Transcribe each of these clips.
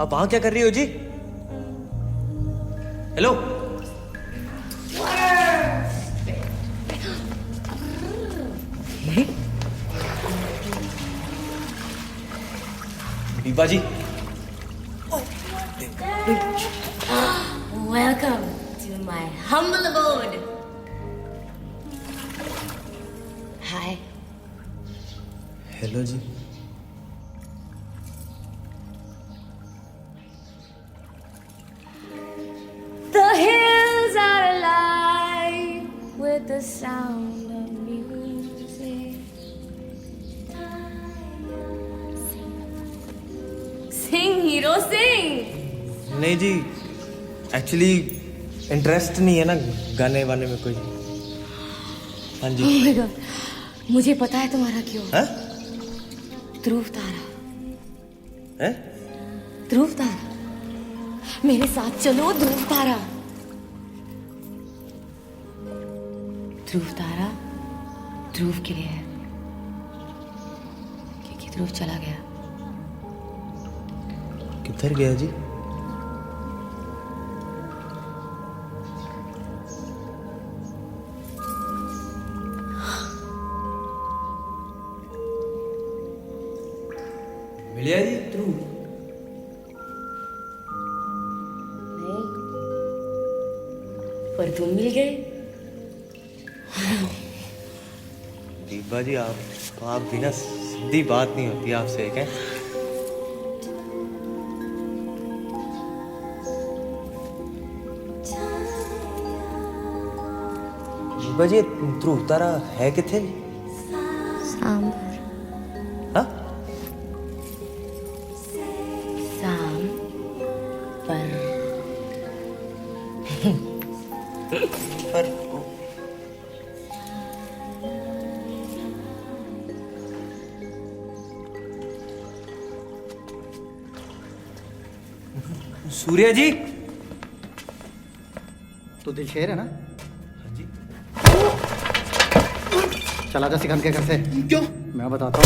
आप वहां क्या कर रही हो जी? Hello, Deepa ji. Welcome to my humble abode. Hi. Hello जी। The hills are alive with the sound of music. Sing, hero, sing. नहीं जी, एक्चुअली इंटरेस्ट नहीं है ना गाने वाने में कोई। हाँ जी। Oh my God. मुझे पता है तुम्हारा क्यों। हैं? ध्रुव तारा। हैं? ध्रुव तारा, मेरे साथ चलो। ध्रुव तारा, ध्रुव तारा ध्रुव के लिए है, क्योंकि ध्रुव चला गया। किधर गया जी? मिलिया जी ध्रुव? नहीं, पर तुम मिल गए। दीपा जी, आप बिना सीधी बात नहीं होती आपसे, क्या? दीपा जी, ध्रुव तारा है किथे? सांबर। हाँ? पर सूर्या जी। तो दिलशेर है ना? हाँ जी। चला जा सिकंद के घर से। क्यों? मैं बताता हूँ।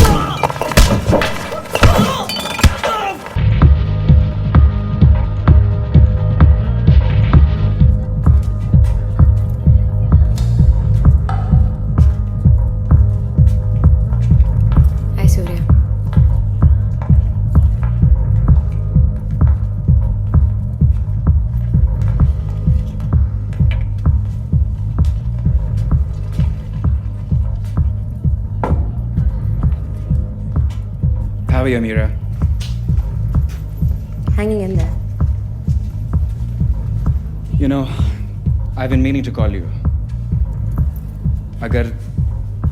हाय Surya. How are you, Amira? Hanging in there. You know, I've been meaning to call you. अगर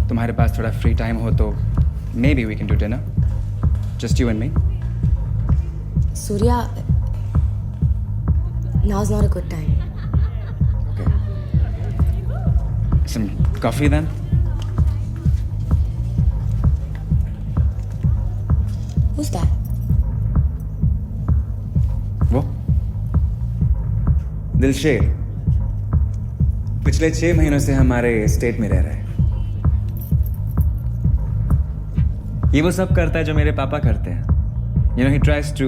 तुम्हारे पास थोड़ा फ्री टाइम हो तो maybe we can do dinner. Just you and me. Surya, now's not a good time. Okay. Some coffee then? Who's that? वो दिलशेर पिछले 6 महीनों से हमारे स्टेट में रह रहा है। ये वो सब करता है जो मेरे पापा करते हैं। You know, he tries to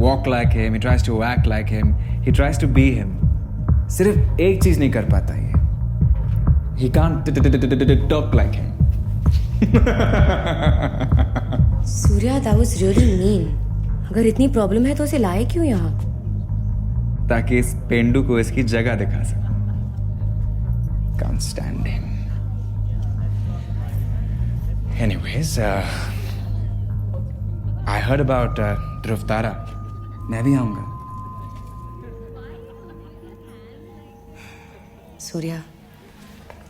walk like him, he tries to act like him, he tries to be him. सिर्फ एक चीज नहीं कर पाता ये। He can't talk like him. Surya, that was really mean. अगर इतनी प्रॉब्लम है तो उसे लाए क्यों यहाँ? ताकि इस पेंडू को इसकी जगह दिखा सकूं। Can't stand him. Anyways, I heard about ध्रुव तारा. मैं भी आऊंगा। सूर्या,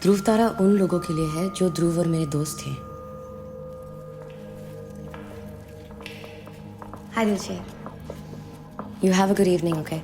ध्रुव तारा उन लोगों के लिए है जो ध्रुव और मेरे दोस्त थे। Hi, Dilsher. You have a good evening, okay?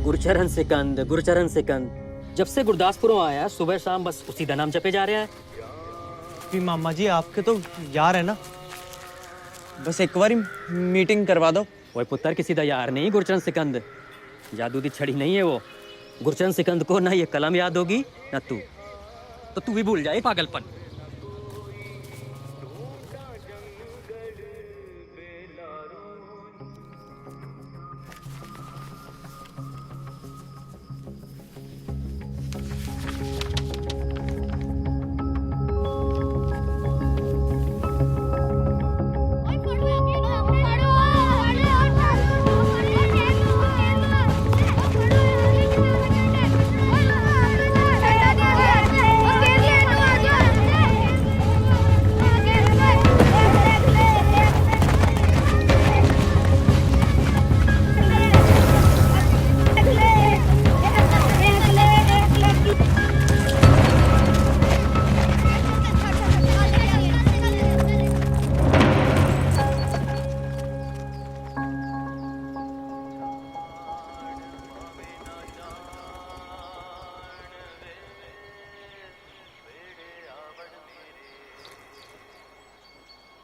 Gurcharan Sikand जब से गुरदासपुरों आया सुबह शाम बस उसी का नाम जपे जा रहा है। भी मामा जी आपके तो यार है ना, बस एक बार मीटिंग करवा दो। वो पुत्र किसी का यार नहीं गुरचरण सिकंद, जादू की छड़ी नहीं है वो। गुरचरण सिकंद को ना ये कलम याद होगी ना तू, तो तू भी भूल जाए पागलपन।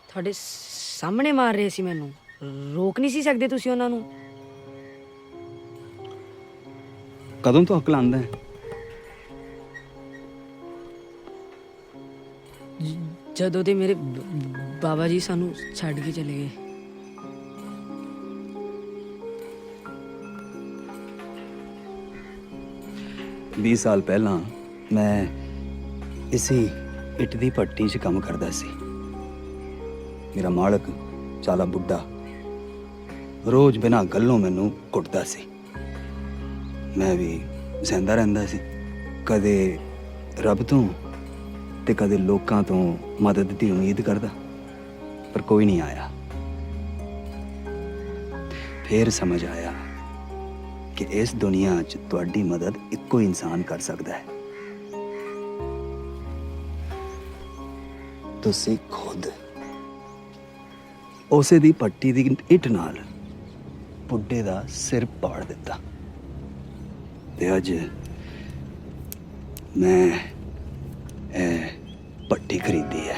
ਤੁਹਾਡੇ ਸਾਹਮਣੇ ਮਾਰ ਰਹੇ ਸੀ ਮੈਨੂੰ, ਰੋਕ ਨਹੀਂ ਸੀ ਸਕਦੇ ਤੁਸੀਂ ਉਹਨਾਂ ਨੂੰ? ਕਦੋਂ ਤੋਂ ਅਕਲ ਆਂਦਾ ਹੈ? ਜਦੋਂ ਦੇ ਮੇਰੇ ਬਾਬਾ ਜੀ ਸਾਨੂੰ ਛੱਡ ਕੇ ਚਲੇ ਗਏ। ਵੀਹ ਸਾਲ ਪਹਿਲਾਂ ਮੈਂ ਇਸੇ ਇੱਟ ਦੀ ਭੱਟੀ 'ਚ ਕੰਮ ਕਰਦਾ ਸੀ। ਮੇਰਾ ਮਾਲਕ ਚਾਲਾ ਬੁੱਢਾ ਰੋਜ਼ ਬਿਨਾਂ ਗੱਲੋਂ ਮੈਨੂੰ ਕੁੱਟਦਾ ਸੀ। ਮੈਂ ਵੀ ਸਹਿੰਦਾ ਰਹਿੰਦਾ ਸੀ, ਕਦੇ ਰੱਬ ਤੋਂ ਤੇ ਕਦੇ ਲੋਕਾਂ ਤੋਂ ਮਦਦ ਦੀ ਉਮੀਦ ਕਰਦਾ, ਪਰ ਕੋਈ ਨਹੀਂ ਆਇਆ। ਫਿਰ ਸਮਝ ਆਇਆ ਕਿ ਇਸ ਦੁਨੀਆ 'ਚ ਤੁਹਾਡੀ ਮਦਦ ਇੱਕੋ ਇਨਸਾਨ ਕਰ ਸਕਦਾ ਹੈ, ਤੁਸੀਂ ਖੁਦ। ਉਸੇ ਦੀ ਪੱਟੀ ਦੀ ਇੱਟ ਨਾਲ ਬੁੱਢੇ ਦਾ ਸਿਰ ਪਾੜ ਦਿੱਤਾ ਤੇ ਅੱਜ ਮੈਂ ਇਹ ਪੱਟੀ ਖਰੀਦੀ ਹੈ।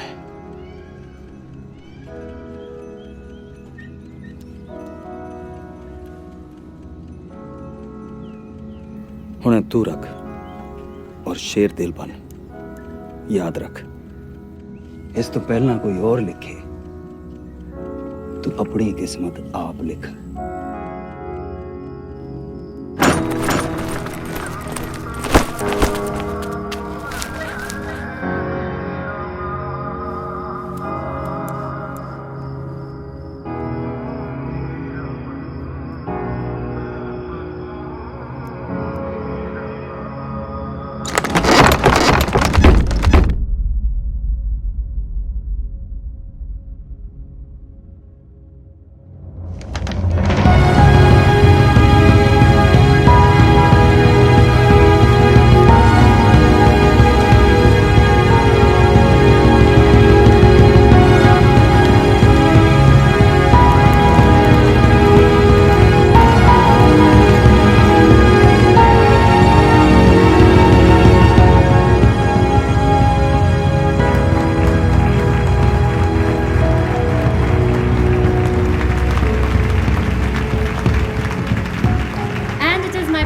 ਹੁਣ ਤੂੰ ਰੱਖ, और शेर दिल बन। याद रख, इस तो पहला कोई और लिखे, तू अपनी किस्मत आप लिख।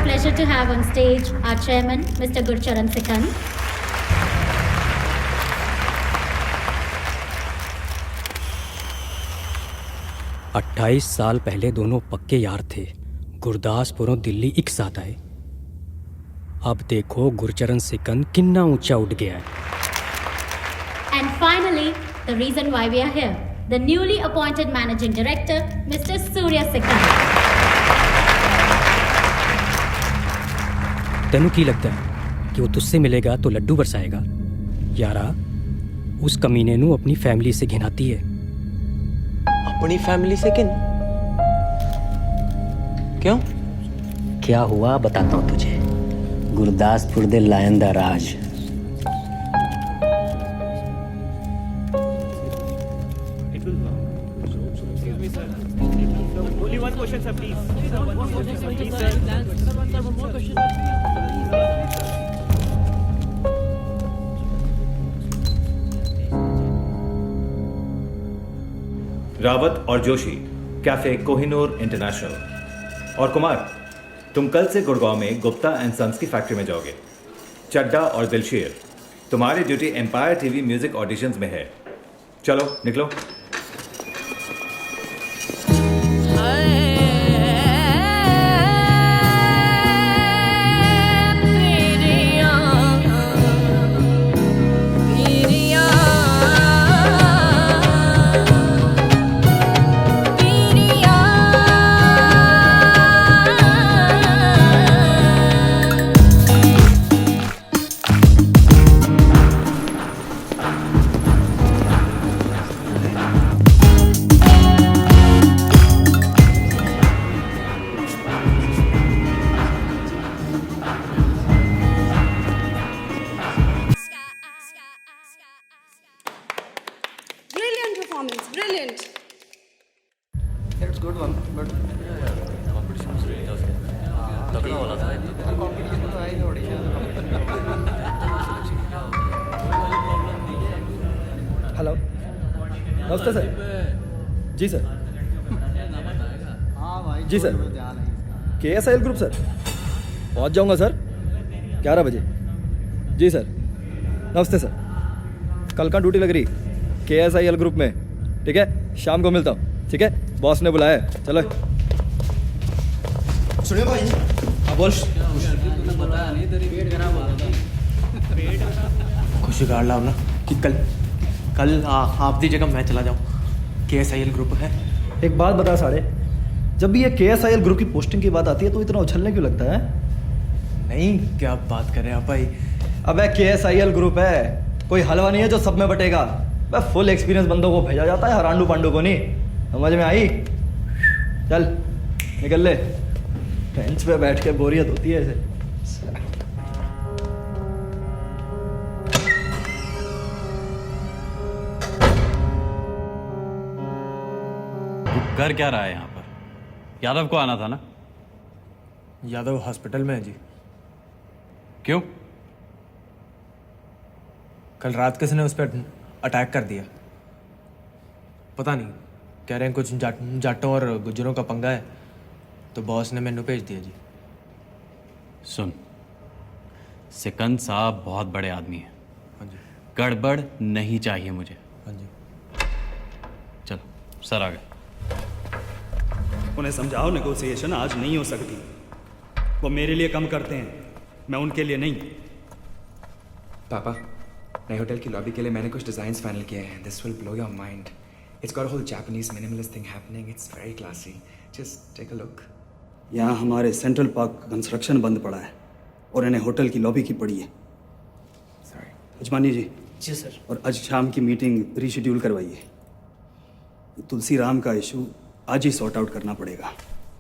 Pleasure to have on stage our chairman, Mr. Gurcharan Sikand. अट्ठाईस साल पहले दोनों पक्के यार थे। गुरदासपुरों दिल्ली एक साथ आए। अब देखो गुरचरण सिकंद कितना ऊंचा उठ गया है। And finally, the reason why we are here, the newly appointed managing director, Mr. Surya Sikand. तेनू की लगता है कि वो तुझसे मिलेगा तो लड्डू बरसाएगा? यारा, उस कमीने नू अपनी फैमिली से घिनाती है। अपनी फैमिली से किन? क्यों? क्या हुआ बताता हूँ तुझे। गुरदासपुर दे लायन दा राज। रावत और जोशी, कैफे कोहिनूर इंटरनेशनल। और कुमार, तुम कल से गुड़गांव में गुप्ता एंड सन्स की फैक्ट्री में जाओगे। चड्डा और दिलशेर, तुम्हारी duty empire TV music auditions में है। चलो निकलो। Brilliant. It's good one, but hello, नमस्ते सर। जी सर। जी सर। KSIL ग्रुप सर, पहुंच जाऊंगा सर 11 बजे। जी सर। नमस्ते सर। कल का ड्यूटी लग रही KSIL ग्रुप में, ठीक है? शाम को मिलता हूँ, ठीक है? बॉस ने बुलाया है, चलो। सुनिए भाई। हाँ बोल। खुशी गाड़ लाओ ना कि कल आप दी जगह मैं चला जाऊँ। KSIL ग्रुप है। एक बात बता साढ़े, जब भी ये KSIL ग्रुप की पोस्टिंग की बात आती है तो इतना उछलने क्यों लगता है? नहीं, क्या बात कर रहे हैं आप भाई? अबे KSIL ग्रुप है, कोई हलवा नहीं है जो सब में बटेगा। बस फुल एक्सपीरियंस बंदों को भेजा जाता है, हरांडू पांडू को नहीं। समझ में आई? चल निकल ले, बेंच पे बैठ के बोरियत होती है ऐसे। घर क्या रहा है यहाँ पर? यादव को आना था ना? यादव हॉस्पिटल में है जी। क्यों? कल रात किसने उस पर अटैक कर दिया, पता नहीं। कह रहे हैं कुछ जाटों और गुज्जरों का पंगा है, तो बॉस ने मेनू भेज दिया जी। सुन, सिकंद साहब बहुत बड़े आदमी हैं। हाँ जी। गड़बड़ नहीं चाहिए मुझे। हाँ जी। चलो सर आ गए। उन्हें समझाओ नेगोशिएशन आज नहीं हो सकती। वो मेरे लिए कम करते हैं, मैं उनके लिए नहीं। पापा, नए होटल की लॉबी के लिए मैंने कुछ डिजाइन्स फाइनल किए हैं। This will blow your mind. It's got a whole Japanese minimalist thing happening. It's very classy. Just take a look. यहाँ हमारे सेंट्रल पार्क कंस्ट्रक्शन बंद पड़ा है और इन्हें होटल की लॉबी की पड़ी है। सॉरी। अजमानी जी। जी सर। और आज शाम की मीटिंग रीशेड्यूल करवाइए। तुलसी राम का इशू आज ही सॉर्ट आउट करना पड़ेगा।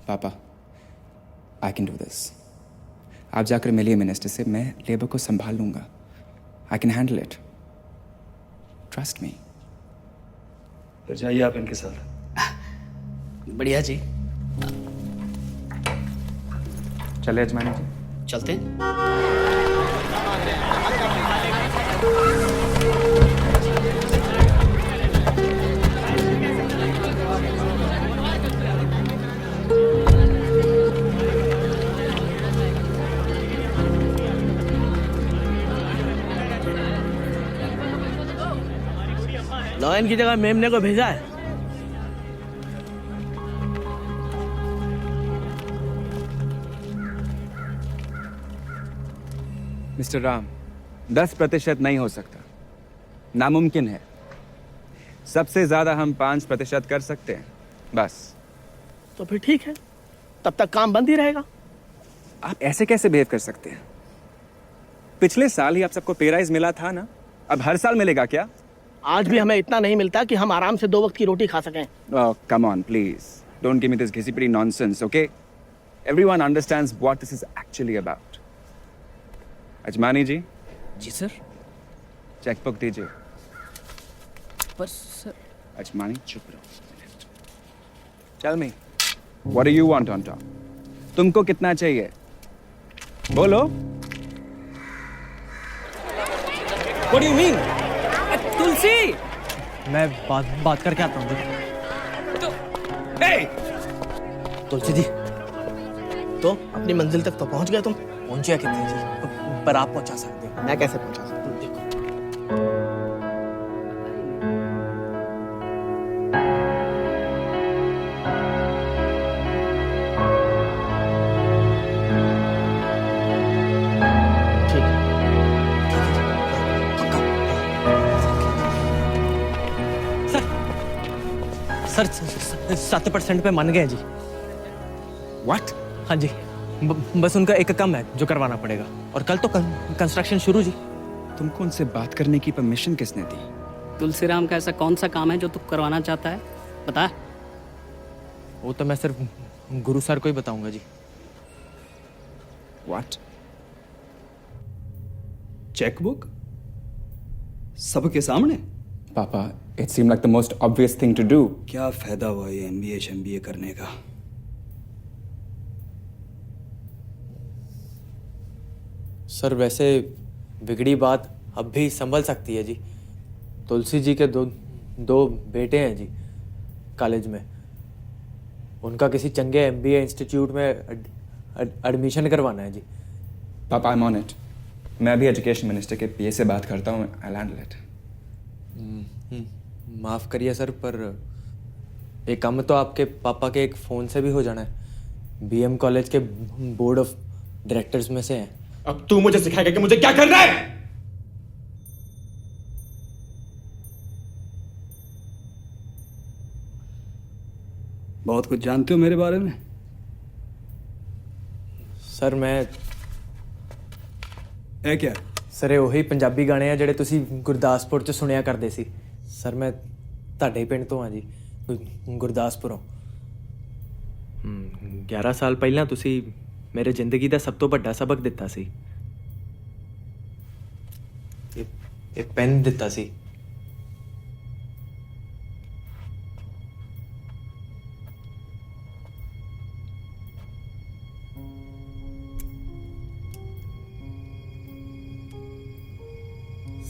पापा, आई कैन डू दिस। आप जाकर मिलिए मिनिस्टर से, मैं लेबर को संभाल लूंगा। I can handle it. Trust me. फिर जाइए आप इनके साथ। बढ़िया जी। चले अजमानी जी। चलते हैं। नॉयन की जगह मेमने को भेजा है। मिस्टर राम, 10% नहीं हो सकता, नामुमकिन है। सबसे ज्यादा हम 5% कर सकते हैं, बस। तो फिर ठीक है, तब तक काम बंद ही रहेगा। आप ऐसे कैसे बिहेव कर सकते हैं? पिछले साल ही आप सबको पे राइज मिला था ना, अब हर साल मिलेगा क्या? आज भी हमें इतना नहीं मिलता कि हम आराम से 2 वक्त की रोटी खा सकें। Oh, come on, please. Don't give me this घिसी-पिटी nonsense, okay? Everyone understands what this is actually about. Ajmani ji, जी सर। चेकबुक दीजिए। पर सर। अजमानी, चुप रहो। Tell me, what do you want on top? तुमको कितना चाहिए? बोलो। What do you mean? तुलसी, मैं बात करके आता हूँ। तुलसी जी, तो अपनी मंजिल तक तो पहुंच गए तुम। पहुंचे कितने जी? पर आप पहुंचा सकते हो। मैं कैसे पहुंचा सकता हूँ? देखो, ठीक है। सर 7% पे मान गए जी। What? हाँ जी, बस उनका एक काम है जो करवाना पड़ेगा, और कल तो कंस्ट्रक्शन शुरू जी। तुमको उनसे बात करने की परमिशन किसने दी? तुलसीराम का ऐसा कौन सा काम है जो तू करवाना चाहता है, बता। वो तो मैं सिर्फ गुरु सर को ही बताऊंगा जी। What? चेकबुक सबके सामने? पापा, it seemed like the most obvious thing to do. क्या फायदा हुआ ये MBA करने का? सर वैसे बिगड़ी बात अब भी संभल सकती है जी। तुलसी जी के दो बेटे हैं जी कॉलेज में। उनका किसी चंगे MBA इंस्टीट्यूट में एडमिशन करवाना है जी। पापा, I'm on it. मैं भी एजुकेशन मिनिस्टर के PA से बात करता हूँ। I'll handle it. माफ़ करिए सर, पर एक काम तो आपके पापा के एक फ़ोन से भी हो जाना है। BM कॉलेज के बोर्ड ऑफ डायरेक्टर्स में से हैं। अब तू मुझे सिखाएगा कि मुझे क्या करना है? बहुत कुछ जानते हो मेरे बारे में। सर मैं है क्या? ਸਰ ਇਹ ਉਹੀ ਪੰਜਾਬੀ ਗਾਣੇ ਆ ਜਿਹੜੇ ਤੁਸੀਂ ਗੁਰਦਾਸਪੁਰ 'ਚ ਸੁਣਿਆ ਕਰਦੇ ਸੀ। ਸਰ ਮੈਂ ਤੁਹਾਡੇ ਪਿੰਡ ਤੋਂ ਆ ਜੀ, ਗੁਰਦਾਸਪੁਰੋਂ। 11 ਸਾਲ ਪਹਿਲਾਂ ਤੁਸੀਂ ਮੇਰੇ ਜ਼ਿੰਦਗੀ ਦਾ ਸਭ ਤੋਂ ਵੱਡਾ ਸਬਕ ਦਿੱਤਾ ਸੀ। ਇਹ ਪੈਨ ਦਿੱਤਾ ਸੀ।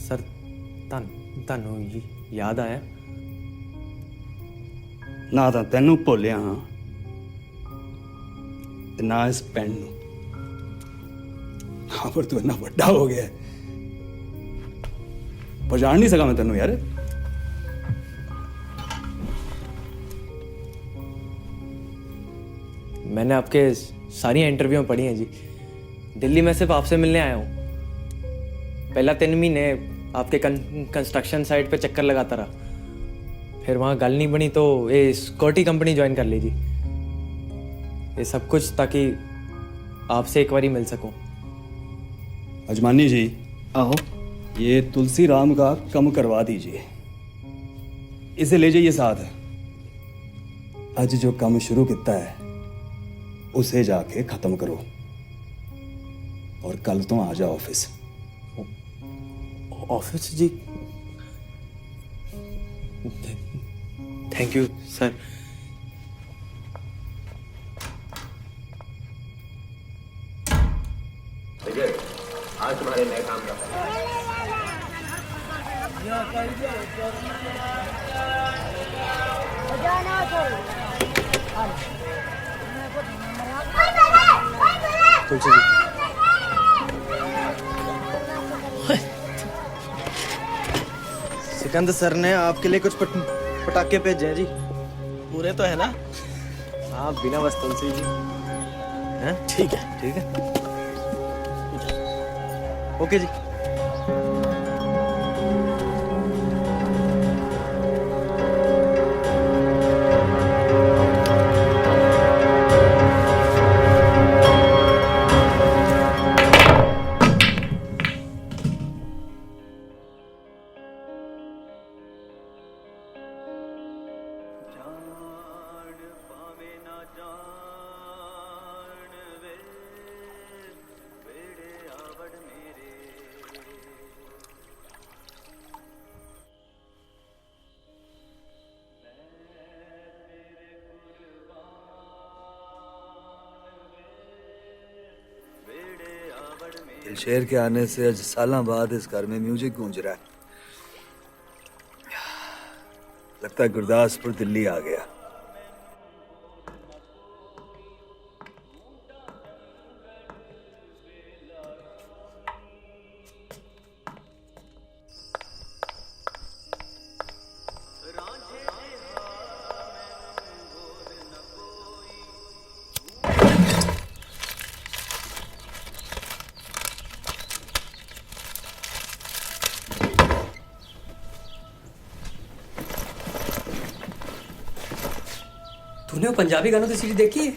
ਸਰ ਤੁਹਾਨੂੰ ਯਾਦ ਆਇਆ? ਨਾ ਤਾਂ ਤੈਨੂੰ ਭੁੱਲਿਆ ਹਾਂ ਤੇ ਨਾ ਇਸ ਪੈਨ ਨੂੰ। हाँ पर तू इतना बड़ा हो गया है, पहचान नहीं सका मैं तेनू यार। मैंने आपके सारी इंटरव्यू पढ़ी हैं जी। दिल्ली में सिर्फ आपसे मिलने आया हूँ। पहला 3 महीने आपके कंस्ट्रक्शन साइट पे चक्कर लगाता रहा, फिर वहाँ गल नहीं बनी तो ये सिक्योरिटी कंपनी ज्वाइन कर ली जी। ये सब कुछ ताकि आपसे एक बारी मिल सकूं। अजमानी जी, आहो, ये तुलसी राम का कम करवा दीजिए, इसे ले जाइए साथ। आज जो काम शुरू किया है उसे जाके खत्म करो और कल तो आ जाओ ऑफिस। ऑफिस जी? Thank you sir. आज तुम्हारे नए काम का तुलसी जी, सिकंदर सर ने आपके लिए कुछ पटाखे भेजे हैं जी, पूरे तो है ना? हाँ बिना बस तुलसी जी। हैं? ठीक है, ठीक है, ओके जी। शेर के आने से आज सालों बाद इस घर में म्यूजिक गूंज रहा है। लगता है गुरदासपुर दिल्ली आ गया। तूने वो पंजाबी गानों की सीरीज देखी है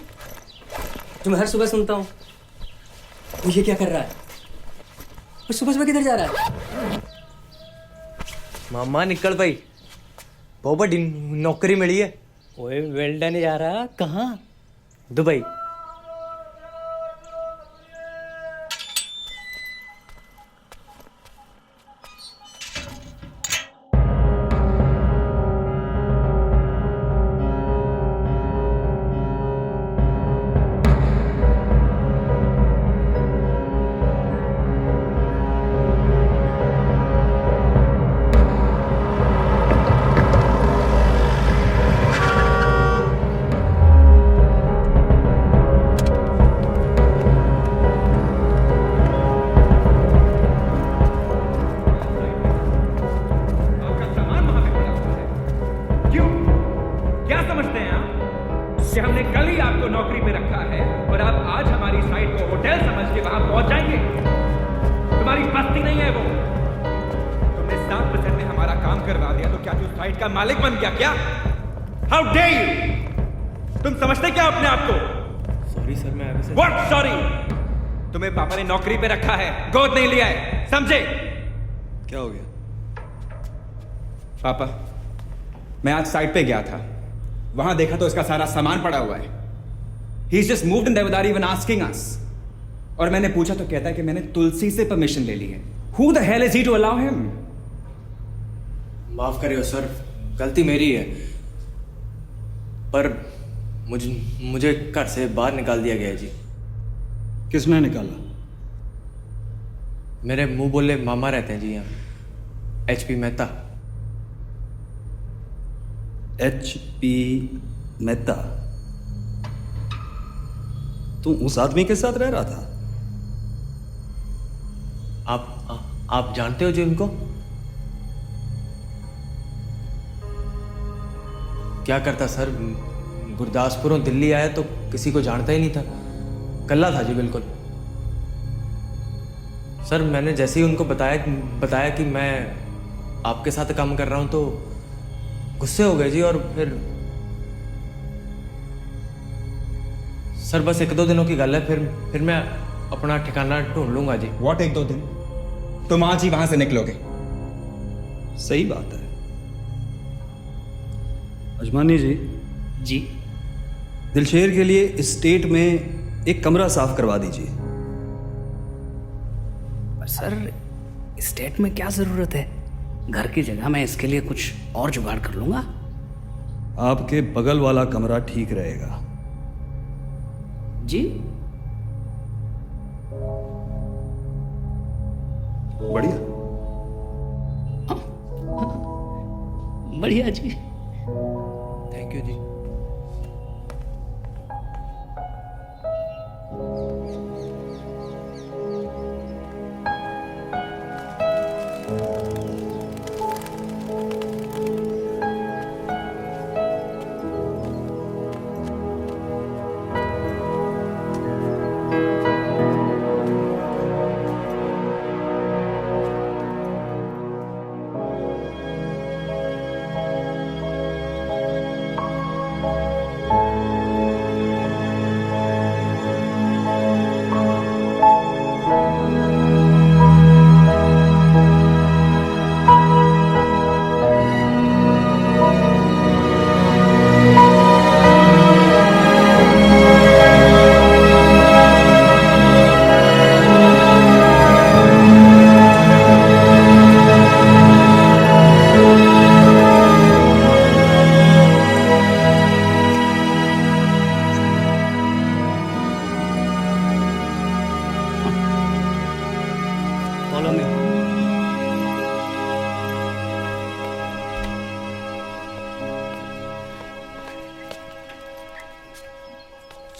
जो मैं हर सुबह सुनता हूँ? वो ये क्या कर रहा है? वो सुबह सुबह किधर जा रहा है? मामा निकल भाई, बहुत बड़ी नौकरी मिली है। ओए वेल्डन जा रहा कहाँ? दुबई। मालिक बन गया क्या? How day you? तुम समझते क्या अपने आप को? सॉरी सर, मैं ऐसे। What sorry? तुम्हें पापा ने नौकरी पे रखा है, गोद नहीं लिया है, समझे? क्या हो गया? पापा, मैं आज साइट पे गया था, वहां देखा तो इसका सारा सामान पड़ा हुआ है। He is just moved in देवदारी व्हेन आस्किंग अस। और मैंने पूछा तो कहता है कि मैंने तुलसी से परमिशन ले ली है। Who the hell is he to allow him? माफ करियो सर, गलती मेरी है, पर मुझे घर से बाहर निकाल दिया गया है जी। किसने निकाला? मेरे मुंह बोले मामा रहते हैं जी यहाँ, HP मेहता। HP मेहता? तू उस आदमी के साथ रह रहा था? आप जानते हो जी उनको? क्या करता सर, गुरदासपुरों दिल्ली आया तो किसी को जानता ही नहीं था, कल्ला था जी बिल्कुल। सर मैंने जैसे ही उनको बताया कि मैं आपके साथ काम कर रहा हूं तो गुस्से हो गए जी, और सर बस 1-2 दिनों की गल है, फिर मैं अपना ठिकाना ढूंढ लूंगा जी। व्हाट 1-2 दिन? तुम आज ही वहां से निकलोगे? सही बात है। अजमानी जी, दिलशेर के लिए इस्टेट में एक कमरा साफ करवा दीजिए। पर सर स्टेट में क्या जरूरत है, घर की जगह मैं इसके लिए कुछ और जुगाड़ कर लूंगा। आपके बगल वाला कमरा ठीक रहेगा जी। बढ़िया। बढ़िया जी। थैंक यू जी। Follow me.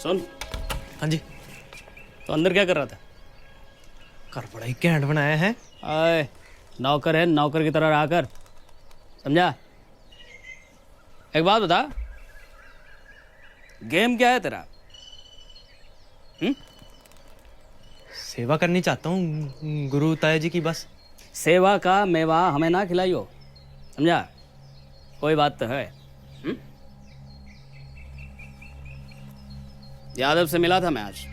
सुन। हाँ जी। तो अंदर क्या कर रहा था? घर बड़ा ही कैंट बनाया है। आए, नौकर है, नौकर की तरह रहा कर, समझा? एक बात बता, गेम क्या है तेरा? सेवा करनी चाहता हूँ गुरु ताया जी की, बस। सेवा का मेवा हमें ना खिलाइयो, समझा? कोई बात तो है। यादव से मिला था मैं आज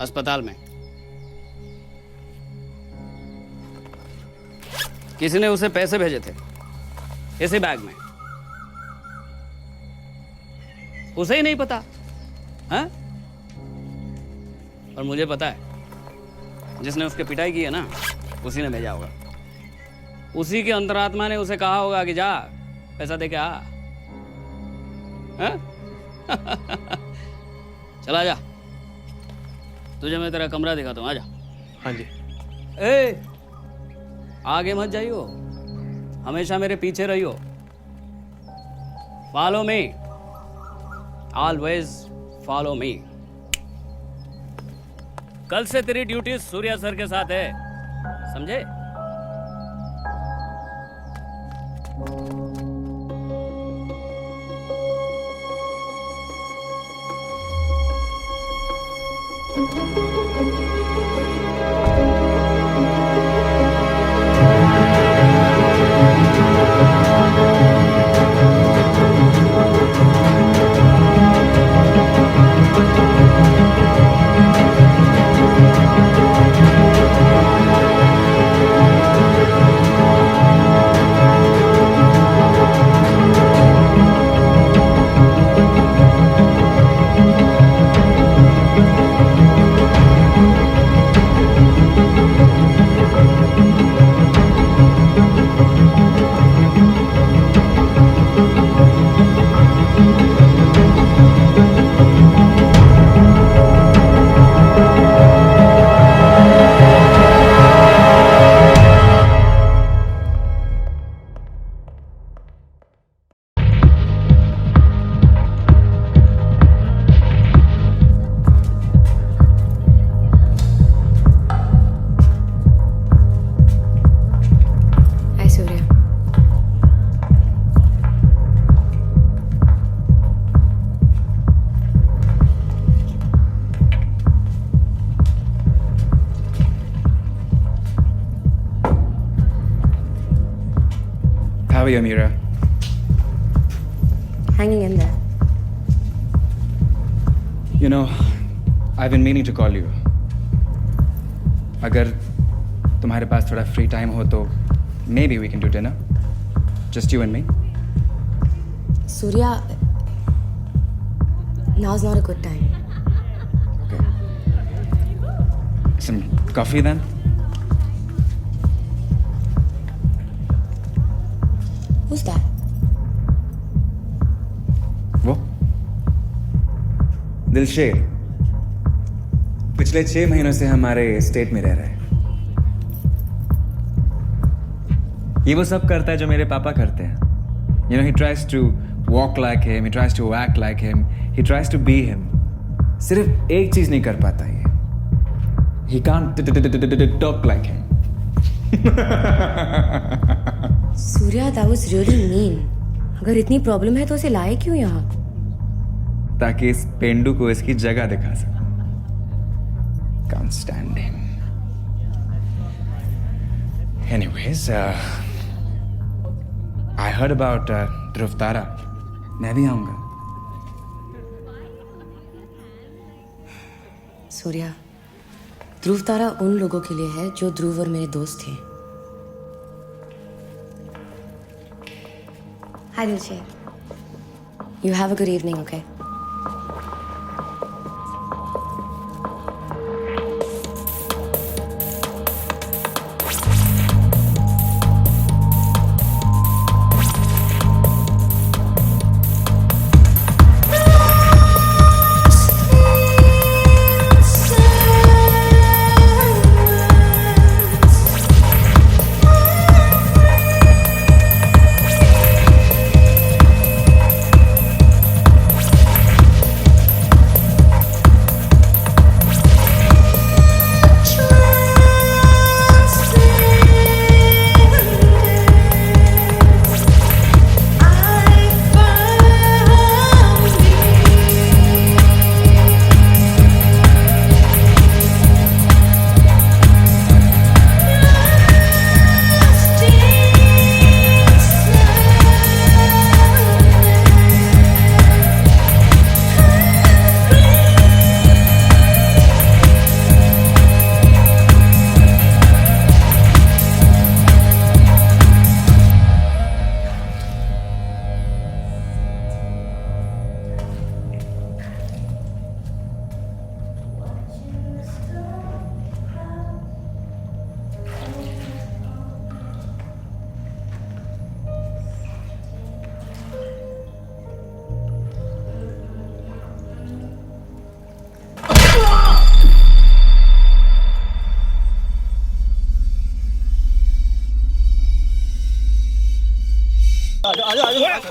अस्पताल में। किसी ने उसे पैसे भेजे थे इसी बैग में, उसे ही नहीं पता है? और मुझे पता है, जिसने उसके पिटाई की है ना, उसी ने भेजा होगा। उसी के अंतरात्मा ने उसे कहा होगा कि जा पैसा दे के आ। चला जा, तुझे मैं तेरा कमरा दिखाता हूँ, आजा। हाँ जी। ए, आगे मत जाइयो, हमेशा मेरे पीछे रहियो। Follow me, always follow me. कल से तेरी ड्यूटी सूर्या सर के साथ है, समझे? How are you, Amira? Hanging in there. You know, I've been meaning to call you. अगर तुम्हारे पास थोड़ा free time हो तो maybe we can do dinner. Just you and me. Surya, now's not a good time. Some coffee then? Who's that? वो दिलशेर पिछले 6 महीनों से हमारे स्टेट में रह रहा है। ये वो सब करता है जो मेरे पापा करते हैं। You know, he tries to walk like him, he tries to act like him, he tries to be him. सिर्फ एक चीज नहीं कर पाता ये। He can't talk like him. Surya, that was really mean. अगर इतनी प्रॉब्लम है तो उसे लाए क्यों यहाँ? ताकि इस पेंडू को इसकी जगह दिखा सके। Can't stand him. Anyways, I heard about ध्रुव तारा. मैं भी आऊंगा. सूर्या, ध्रुव तारा उन लोगों के लिए है जो ध्रुव और मेरे दोस्त थे। Hi, Dilsher. You have a good evening, okay?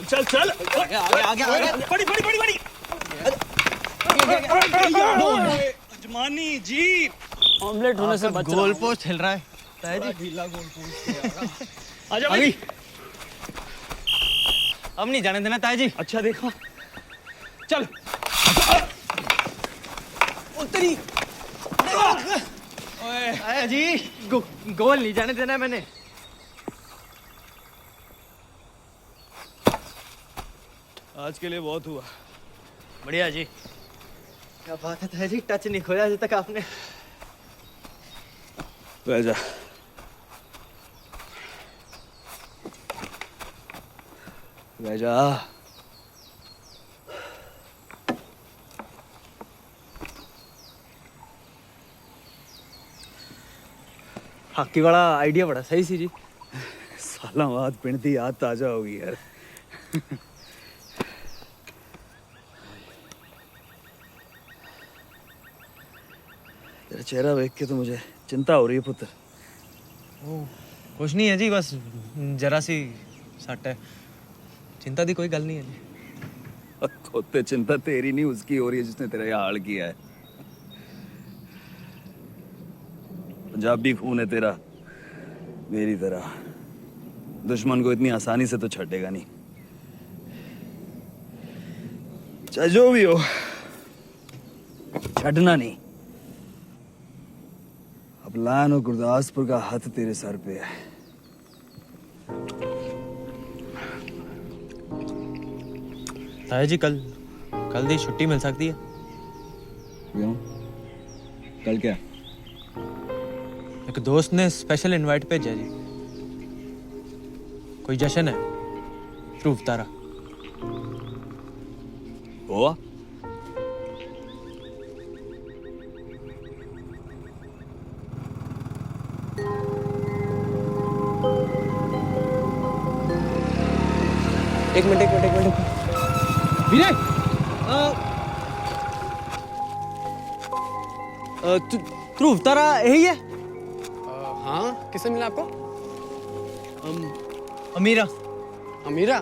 चल चल आगे बड़ी बड़ी बड़ी बड़ी अजमानी जी ऑमलेट होने से बच रहा गोल पोस्ट हिल रहा है ताया जी ढीला गोल पोस्ट आजा भाई अब नहीं जाने देना ताया जी अच्छा देखो चल उतरी ताया जी गोल नहीं जाने देना मैंने आज के लिए बहुत हुआ बढ़िया जी क्या बात है ताया जी टच नहीं खोया अभी तक आपने तो जा जा हाकी वाला आइडिया बड़ा सही सी जी साला बाद पिंड दी याद ताजा होगी यार तेरा चेहरा देख के तो मुझे चिंता हो रही है पुत्र कुछ नहीं है जी बस जरा सी सट है चिंता दी कोई गल नहीं है जी खोते चिंता तेरी नहीं उसकी हो रही है जिसने तेरा ये हाल किया है पंजाबी खून है तेरा मेरी तरह दुश्मन को इतनी आसानी से तो छटेगा नहीं चाहे जो भी हो छड़ना नहीं अब लान और गुरदासपुर का हाथ तेरे सर पे है ताया जी कल दी छुट्टी मिल सकती है? क्यों? कल क्या? एक दोस्त ने स्पेशल इनवाइट भेजा जी। कोई जश्न है ध्रुव तारा। गोवा? एक मिनट विनय, ध्रुव तारा यही है? हाँ, किससे मिला आपको? अमीरा। अमीरा?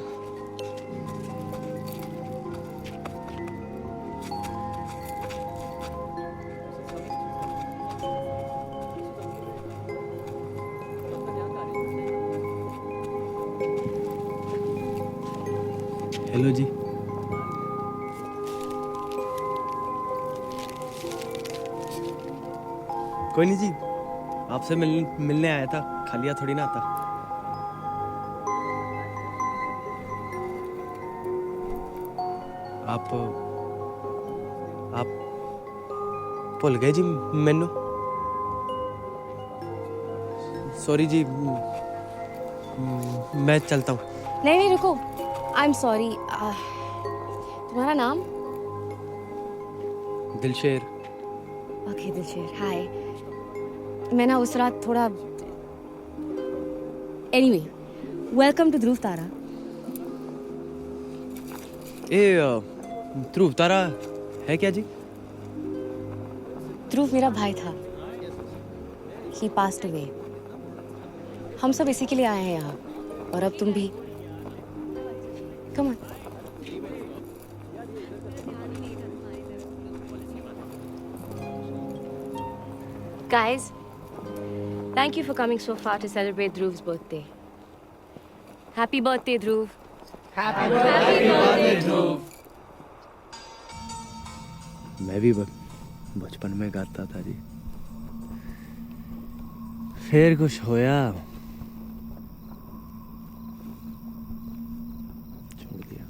हेलो जी। कोई नहीं जी, आपसे मिलने आया था, खालिया थोड़ी ना आता। आप भूल गए जी मैनू? सॉरी जी, मैं चलता हूँ। नहीं रुको, आई एम सॉरी। तुम्हारा नाम? दिलशेर। ओके दिलशेर, हाय। मैं ना उस रात थोड़ा एनीवे, वेलकम टू ध्रुव तारा। ध्रुव तारा है क्या जी? ध्रुव मेरा भाई था, ही पास्ड अवे। हम सब इसी के लिए आए हैं यहाँ, और अब तुम भी। Come on. Guys, thank you for coming so far to celebrate Dhruv's birthday. Happy birthday, Dhruv. Happy birthday, Dhruv. मैं भी बचपन में गाता था जी, फिर कुछ होया, छोड़ दिया।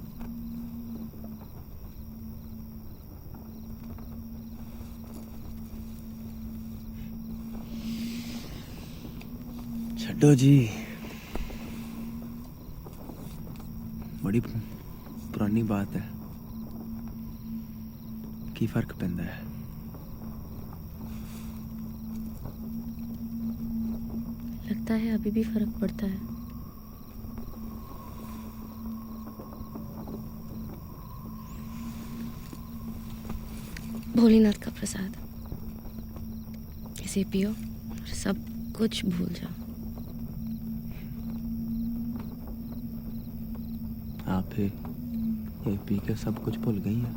छड्डो जी, बड़ी पुरानी बात है, की फर्क पैंदा है। लगता है अभी भी फर्क पड़ता है। भोलेनाथ का प्रसाद, इसे पियो और सब कुछ भूल जाओ। आप ये पी के सब कुछ भूल गई हैं।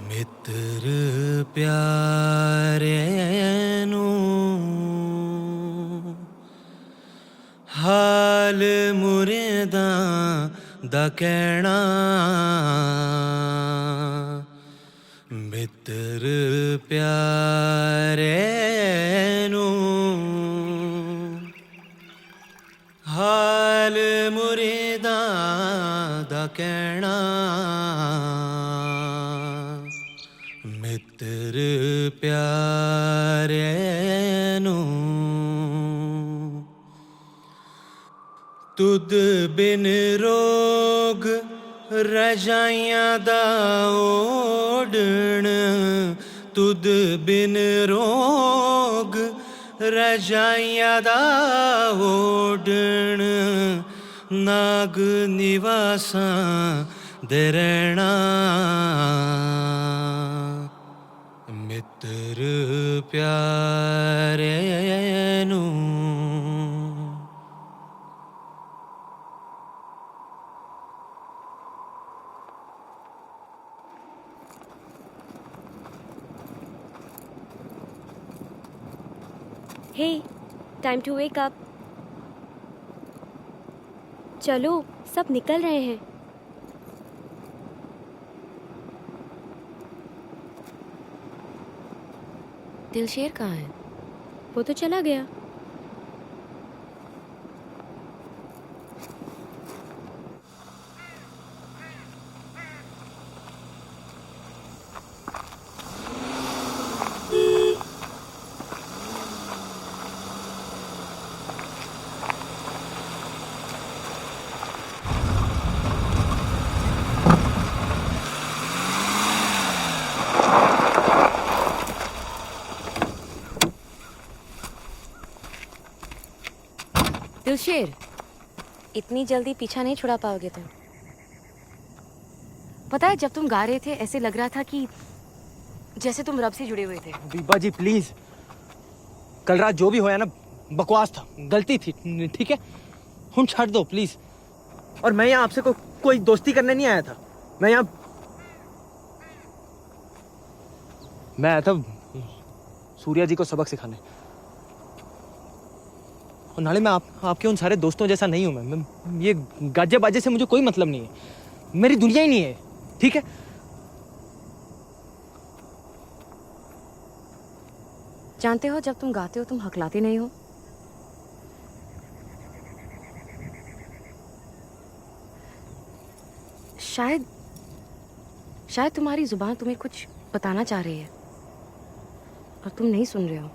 मित्र प्यारे नू हाल मुरेदा दा कहना, मित्र प्यारे नू हाल मुरेदा दा कहना, मित्र प्यारे नू तुद बिन रोग रजाइयां दा ओढ़ण, तुद बिन रोग रजाइयां दा ओढ़ण, नाग निवासा दे रहना मित्र प्यारे नू Hey, time to wake up. चलो, सब निकल रहे हैं। दिलशेर कहाँ है? वो तो चला गया। दिलशेर, इतनी जल्दी पीछा नहीं छुड़ा पाओगे तुम। पता है, जब तुम गा रहे थे ऐसे लग रहा था कि जैसे तुम रब से जुड़े हुए थे। बीबा जी प्लीज, कल रात जो भी होया ना बकवास था, गलती थी, ठीक है? हम छाड़ दो प्लीज। और मैं यहाँ आपसे कोई दोस्ती करने नहीं आया था। मैं आया था सूर्या जी को सबक सिखाने। और नाले मैं आपके उन सारे दोस्तों जैसा नहीं हूं। मैं ये गाजे बाजे से मुझे कोई मतलब नहीं है। मेरी दुनिया ही नहीं है, ठीक है? जानते हो, जब तुम गाते हो तुम हकलाते नहीं हो। शायद तुम्हारी जुबान तुम्हें कुछ बताना चाह रही है और तुम नहीं सुन रहे हो।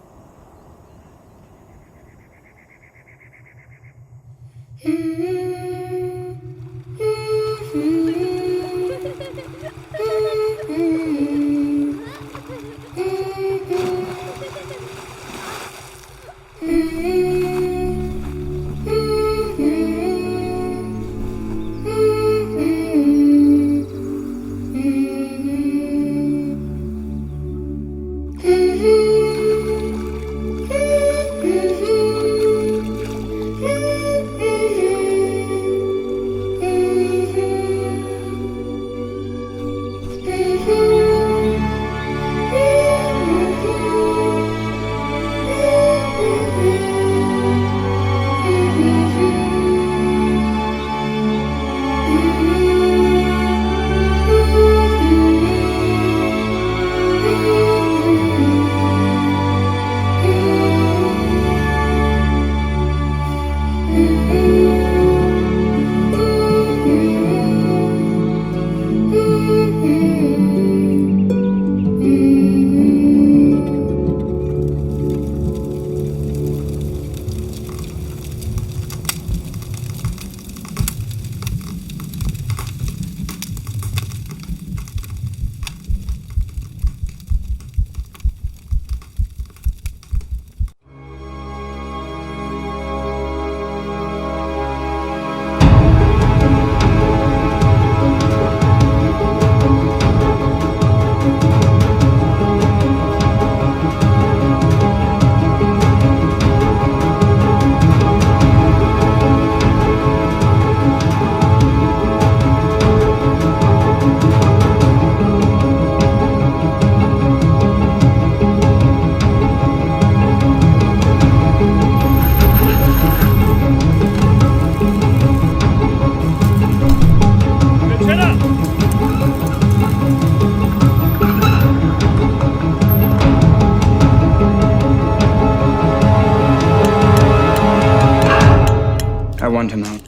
want him out.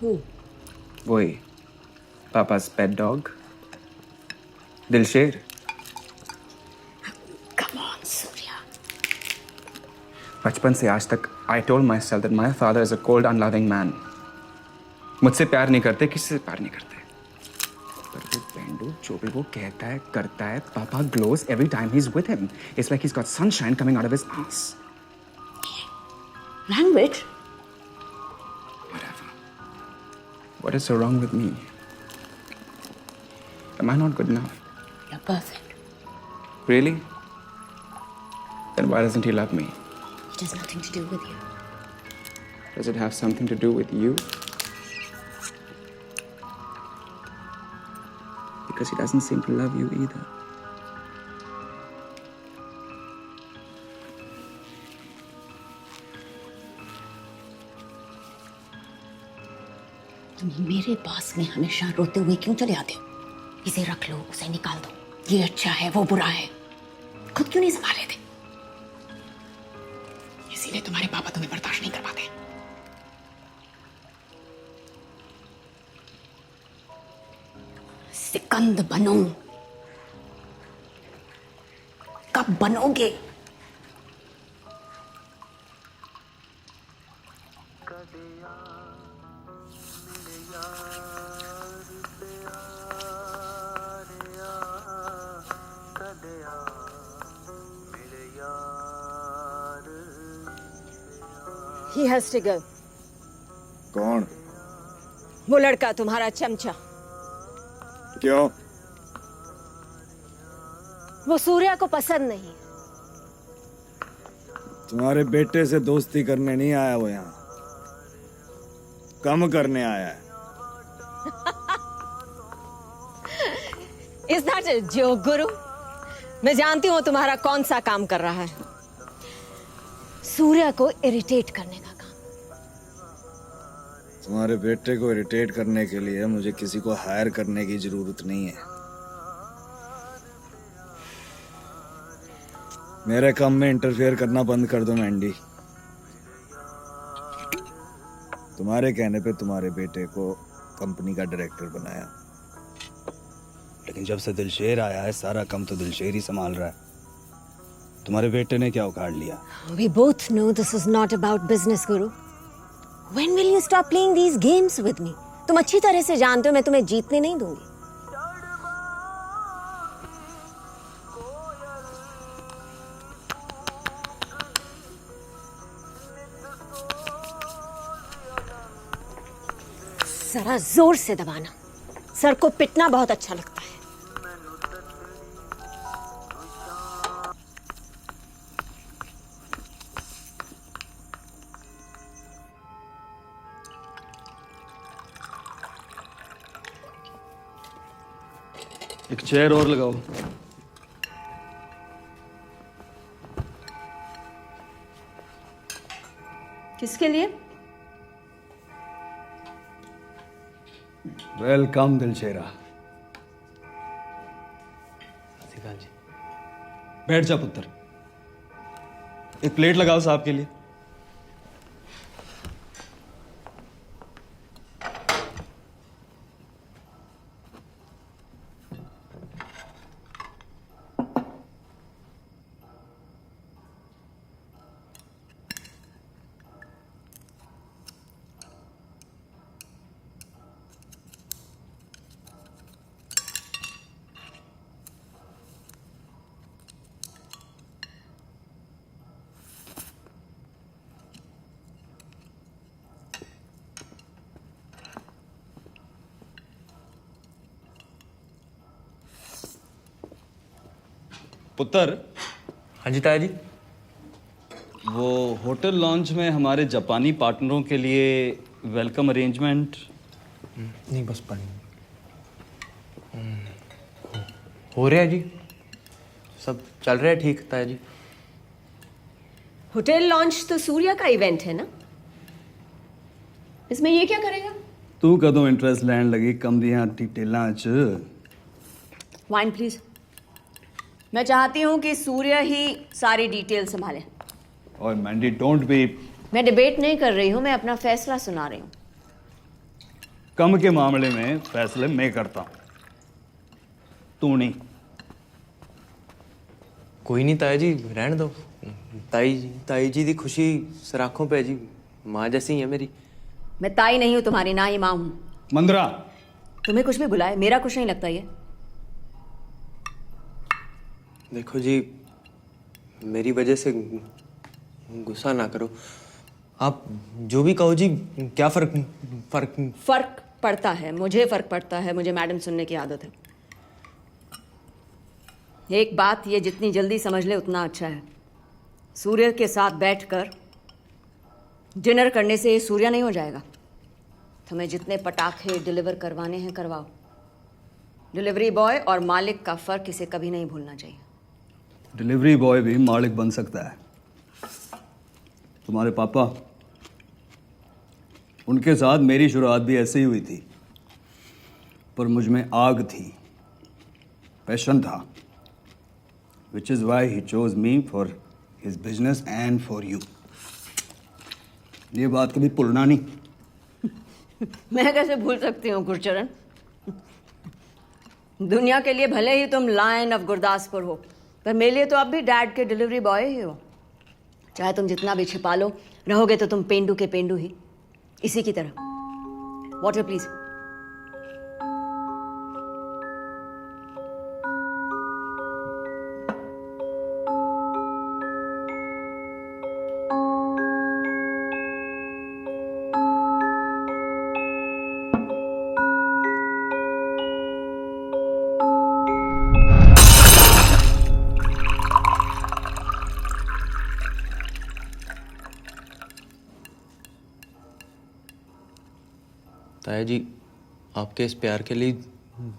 Who? वही पापा's pet dog. Dilsher. Come on, Surya. बचपन से आज तक I told myself that my father is a cold, unloving man. मुझसे प्यार नहीं करते, किसी से प्यार नहीं करते. पर वो पेंडू जो भी वो कहता है, करता है, पापा glows every time he's with him. It's like he's got sunshine coming out of his ass. Language? Whatever. What is so wrong with me? Am I not good enough? You're perfect. Really? Then why doesn't he love me? It has nothing to do with you. Does it have something to do with you? Because he doesn't seem to love you either. तुम मेरे पास में हमेशा रोते हुए क्यों चले आते हो? इसे रख लो, उसे निकाल दो, ये अच्छा है, वो बुरा है, खुद क्यों नहीं संभाल लेते? इसीलिए तुम्हारे पापा तुम्हें बर्दाश्त नहीं कर पाते। सिकंद बनो। कब बनोगे? He has to go. कौन? वो लड़का तुम्हारा चमचा। क्यों? वो सूर्या को पसंद नहीं। तुम्हारे बेटे से दोस्ती करने नहीं आया वो यहाँ, कम करने आया है। Is that a joke, गुरु? मैं जानती हूँ तुम्हारा कौन सा काम कर रहा है। सूर्या को इरिटेट करने का काम। तुम्हारे बेटे को इरिटेट करने के लिए मुझे किसी को हायर करने की जरूरत नहीं है। मेरे काम में इंटरफेयर करना बंद कर दो मैंडी। तुम्हारे कहने पे तुम्हारे बेटे को कंपनी का डायरेक्टर बनाया, लेकिन जब से दिलशेर आया है सारा काम तो दिलशेर ही संभाल रहा है। तुम्हारे बेटे ने क्या उखाड़ लिया? We both know this is not about business, Guru. When will you stop playing these games with me? तुम अच्छी तरह से जानते हो मैं तुम्हें जीतने नहीं दूंगी। जरा जोर से दबाना, सर को पिटना बहुत अच्छा लगता है। एक चेयर और लगाओ। किसके लिए? वेलकम दिलशेरा। जी। बैठ जा पुत्र। एक प्लेट लगाओ साहब के लिए। पुत्र। हाँ जी ताया जी। वो होटल लॉन्च में हमारे जापानी पार्टनरों के लिए वेलकम अरेंजमेंट नहीं बस पढ़ हो रहा है जी, सब चल रहा है ठीक ताया जी। होटल लॉन्च तो सूर्या का इवेंट है ना, इसमें ये क्या करेगा? तू कदों इंटरेस्ट लैंड लगी कम दियां डिटेलां च। Wine please. मैं चाहती हूँ कि सूर्या ही सारी डिटेल संभाले। और मैंडी डोंट बी। मैं डिबेट नहीं कर रही हूँ, मैं अपना फैसला सुना रही हूँ। कम के मामले में फैसले मैं करता हूँ, तू नहीं। कोई नहीं ताया जी, रहने दो। ताई जी दी खुशी सराखों पे जी, माँ जैसी है मेरी। मैं ताई नहीं हूँ तुम्हारी, ना ही माँ हूँ। मंदरा। तुम्हें कुछ भी बुलाए, मेरा कुछ नहीं लगता ये। देखो जी, मेरी वजह से गुस्सा ना करो। आप जो भी कहो जी, क्या फर्क पड़ता है, मुझे फर्क पड़ता है, मुझे मैडम सुनने की आदत है। एक बात ये जितनी जल्दी समझ ले उतना अच्छा है। सूर्य के साथ बैठकर डिनर करने से सूर्य नहीं हो जाएगा। तुम्हें जितने पटाखे डिलीवर करवाने हैं करवाओ। डिलीवरी बॉय और मालिक का फर्क इसे कभी नहीं भूलना चाहिए। डिलीवरी बॉय भी मालिक बन सकता है। तुम्हारे पापा, उनके साथ मेरी शुरुआत भी ऐसे ही हुई थी, पर मुझ में आग थी, पैशन था, which is why he chose me for his business and for you. ये बात कभी भूलना नहीं। मैं कैसे भूल सकती हूँ गुरचरण? दुनिया के लिए भले ही तुम लायन ऑफ गुरदासपुर हो, पर मेरे लिए तो अब भी डैड के डिलीवरी बॉय ही हो। चाहे तुम जितना भी छिपा लो, रहोगे तो तुम पेंडू के पेंडू ही, इसी की तरह। Water please. ताया जी, आपके इस प्यार के लिए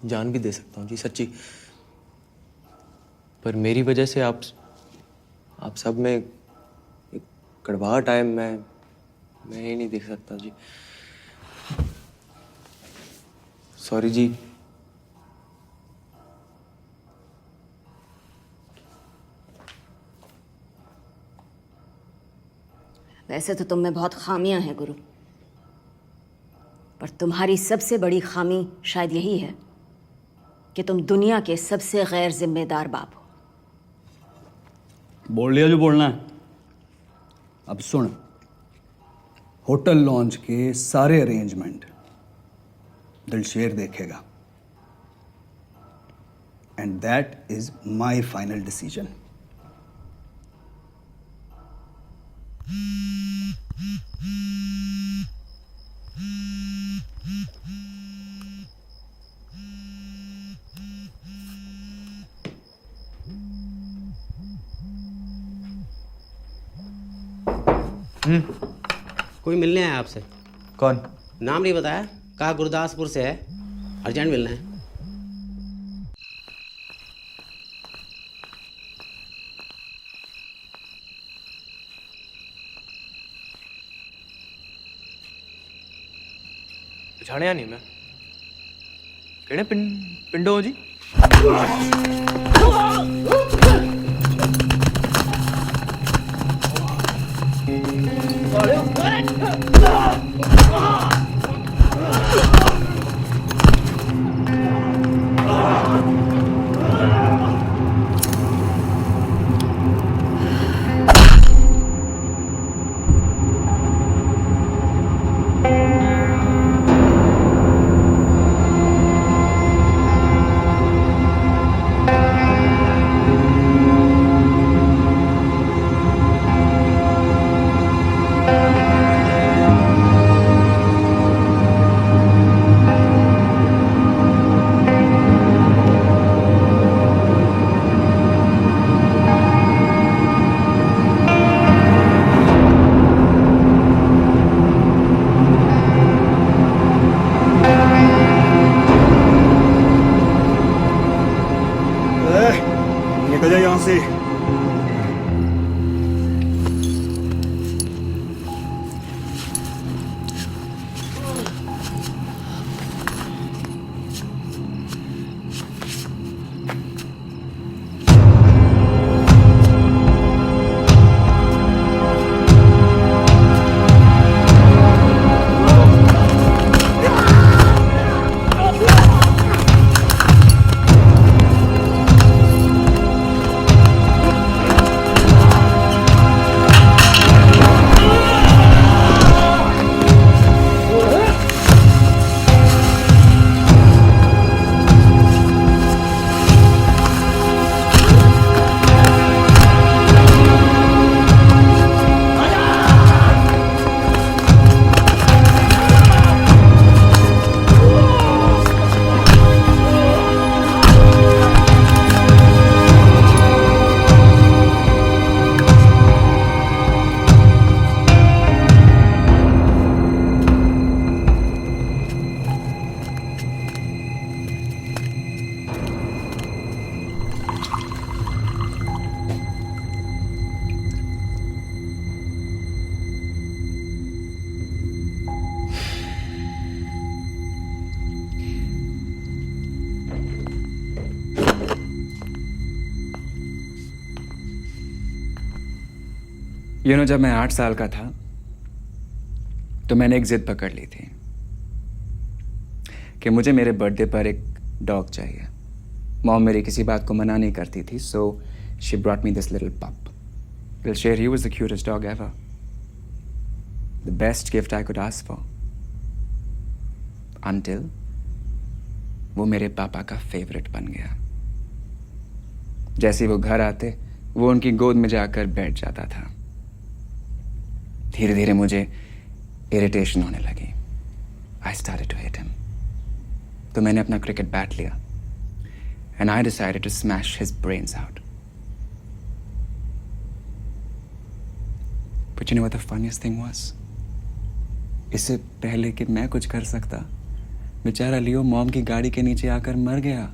जान भी दे सकता हूँ जी, सच्ची। पर मेरी वजह से आप सब में एक कड़वाहट आए, मैं ये नहीं देख सकता जी। सॉरी जी। वैसे तो तुम में बहुत खामियां हैं गुरु, पर तुम्हारी सबसे बड़ी खामी शायद यही है कि तुम दुनिया के सबसे गैर जिम्मेदार बाप हो। बोल लिया जो बोलना है। अब सुन, होटल लॉन्च के सारे अरेंजमेंट दिलशेर देखेगा, and that is my final decision. कोई मिलने आया आपसे। कौन? नाम नहीं बताया, कहा गुरदासपुर से है, अर्जेंट मिलना है। पछाड़िया नहीं मैं। केड़े पिंडो हो जी? जब मैं 8 साल का था तो मैंने एक जिद पकड़ ली थी कि मुझे मेरे बर्थडे पर एक डॉग चाहिए। मॉम मेरी किसी बात को मना नहीं करती थी, so she brought me this little pup. Dilsher, he was the cutest dog ever, the best gift I could ask for, until वो मेरे पापा का फेवरेट बन गया। जैसे वो घर आते वो उनकी गोद में जाकर बैठ जाता था। धीरे धीरे मुझे इरिटेशन होने लगी। I started to hate him. तो मैंने अपना क्रिकेट बैट लिया and I decided to smash his brains out. But you know what the funniest thing was? इससे पहले कि मैं कुछ कर सकता, बेचारा लियो मॉम की गाड़ी के नीचे आकर मर गया।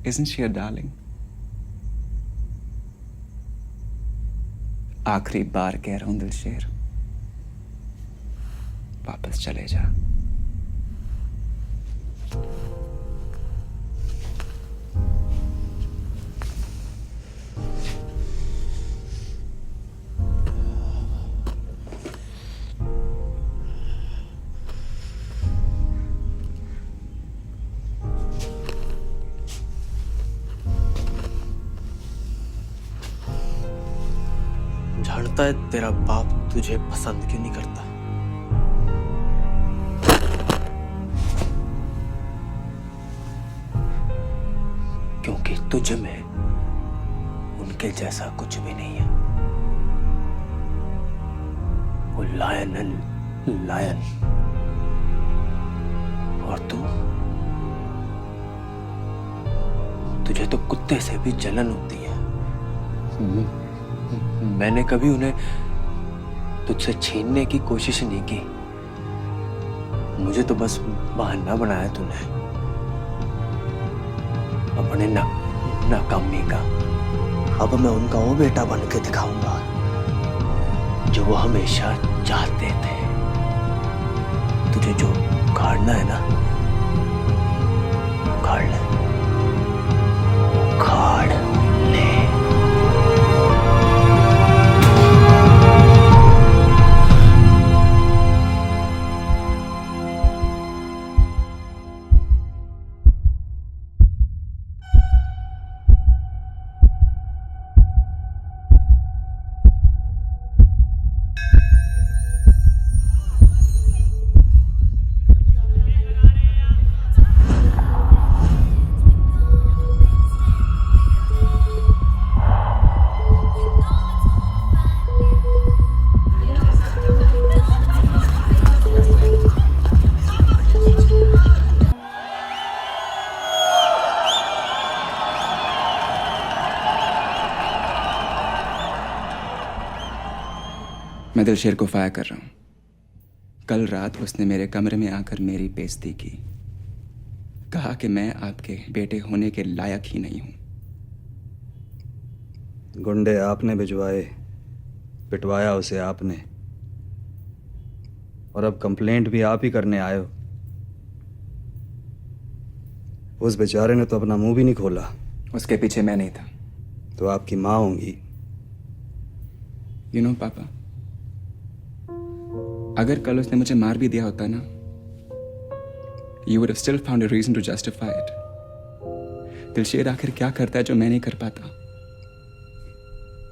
Isn't she a darling? आखिरी बार कह रहा हूं दिलशेर, वापस चले जा। जानता है तेरा बाप तुझे पसंद क्यों नहीं करता? क्योंकि तुझ में उनके जैसा कुछ भी नहीं है। वो लायन है, लायन। और तुझे तो कुत्ते से भी जलन होती है। मैंने कभी उन्हें तुझसे छीनने की कोशिश नहीं की। मुझे तो बस बहाना बनाया तूने अपने नाकामी का। अब मैं उनका वो बेटा बन के दिखाऊंगा जो वो हमेशा चाहते थे। तुझे जो उखाड़ना है ना, उखाड़ ले, उखाड़ ले। मैं दिलशेर को फायर कर रहा हूं। कल रात उसने मेरे कमरे में आकर मेरी बेइज्जती की, कहा कि मैं आपके बेटे होने के लायक ही नहीं हूं। गुंडे आपने भिजवाए, पिटवाया उसे आपने, और अब कंप्लेंट भी आप ही करने आए हो। उस बेचारे ने तो अपना मुंह भी नहीं खोला। उसके पीछे मैं नहीं था। तो आपकी माँ होंगी। यू नो पापा, अगर कल उसने मुझे मार भी दिया होता ना, you would have still found a reason to justify it. Dilsher आखिर क्या करता है जो मैं नहीं कर पाता?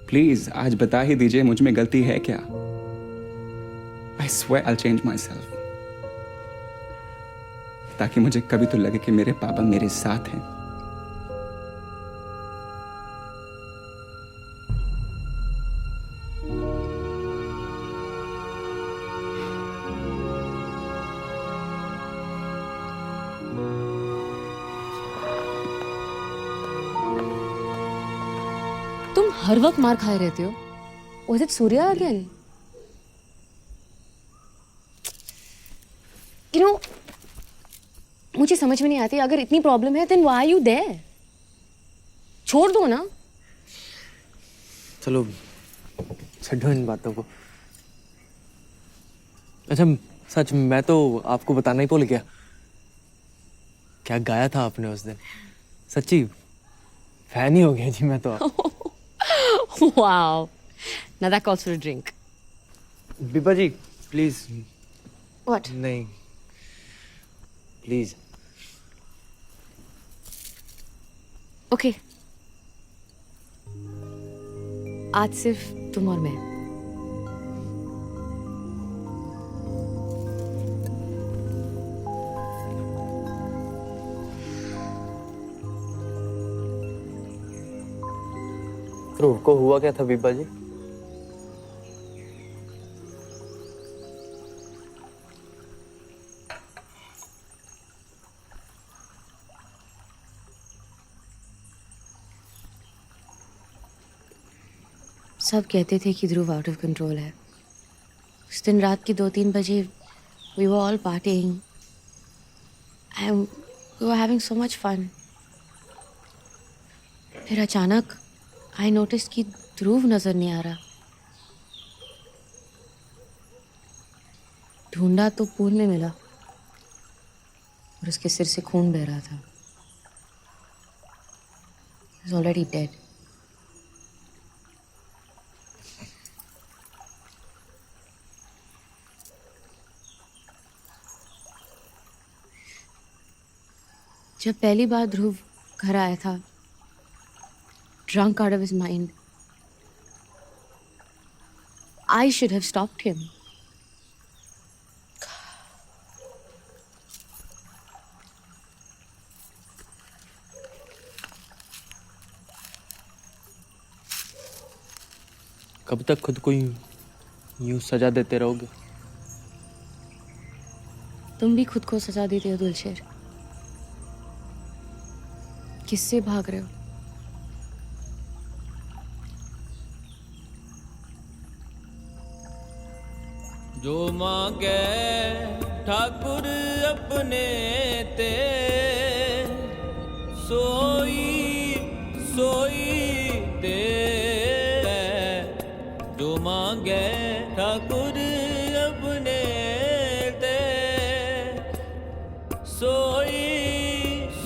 प्लीज आज बता ही दीजिए मुझ में गलती है क्या? I swear I'll change myself. ताकि मुझे कभी तो लगे कि मेरे पापा मेरे साथ हैं। तुम हर वक्त मार खाए रहते हो। Was it Surya again? You know, मुझे समझ में नहीं आती, अगर इतनी प्रॉब्लम है then why are you there? छोड़ दो ना। चलो छोड़ो इन बातों को। अच्छा सच, मैं तो आपको बताना ही भूल गया। क्या गाया था आपने उस दिन? सच्ची फैन ही हो गया जी मैं तो। Wow. Now that calls for a drink. बीबा जी प्लीज What? नहीं प्लीज Okay. आज सिर्फ तुम और मैं. ध्रुव को हुआ क्या था बीबा जी? सब कहते थे कि ध्रुव आउट ऑफ कंट्रोल है. उस दिन रात के 2-3 बजे we were all partying and we were having so much fun. फिर अचानक I noticed कि ध्रुव नजर नहीं आ रहा. ढूंढा तो पूल में मिला और उसके सिर से खून बह रहा था. He was already dead. जब पहली बार ध्रुव घर आया था, drunk out of his mind, I should have stopped him. कब तक खुद को यूं सजा देते रहोगे? तुम भी खुद को सजा देते हो दिलशेर. किससे भाग रहे हो? जो मांगे ठाकुर अपने ते सोई सोई दे. जो मांगे ठाकुर अपने ते सोई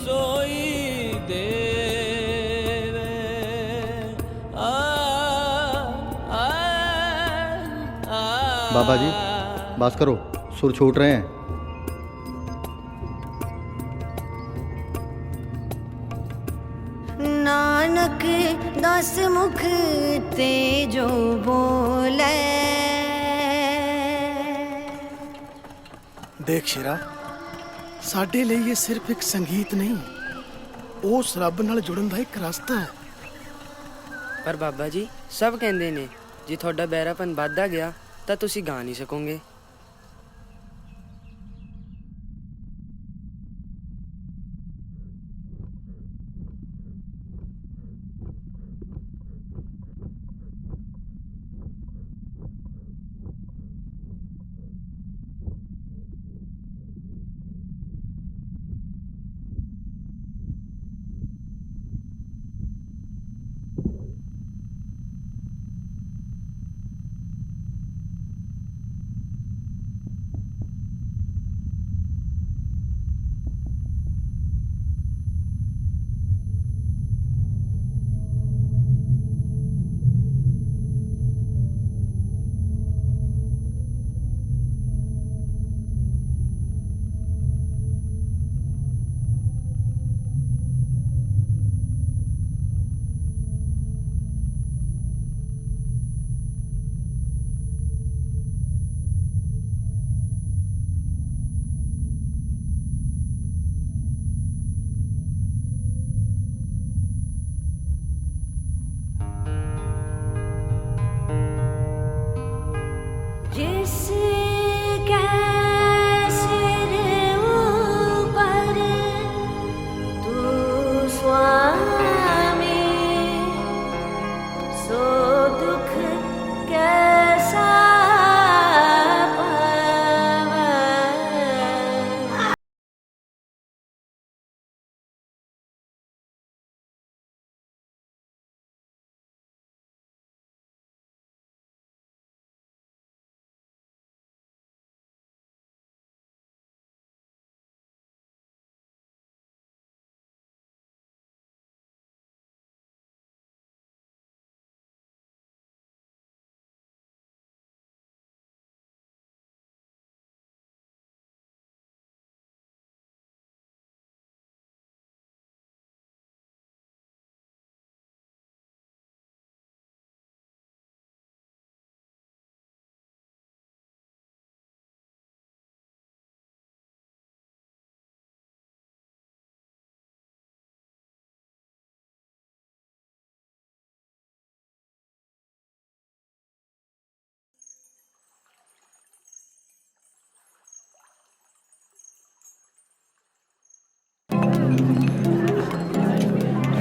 सोई दे. बाबा जी बस करो, सुर छूट रहे हैं. नानक दस मुख ते जो बोले. देख शेरा, ਸਾਡੇ ਲਈ ਇਹ ਸਿਰਫ ਇੱਕ ਸੰਗੀਤ ਨਹੀਂ, ਉਸ ਰੱਬ ਨਾਲ ਜੁੜਨ ਦਾ ਇੱਕ ਰਸਤਾ ਹੈ. ਪਰ ਬਾਬਾ ਜੀ ਸਭ ਕਹਿੰਦੇ ਨੇ ਜੇ ਤੁਹਾਡਾ ਬਹਿਰਾਪਨ ਵੱਧਦਾ ਗਿਆ ਤਾਂ ਤੁਸੀਂ ਗਾ ਨਹੀਂ ਸਕੋਗੇ.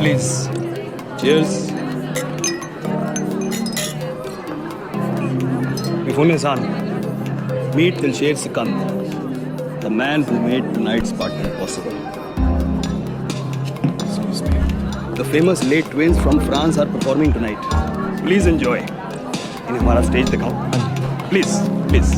Please cheers. Before me, son, meet Dilsher Sikand, the man who made tonight's party possible. The famous late twins from France are performing tonight. Please enjoy. इन्हें हमारा स्टेज दिखाओ. Please, please.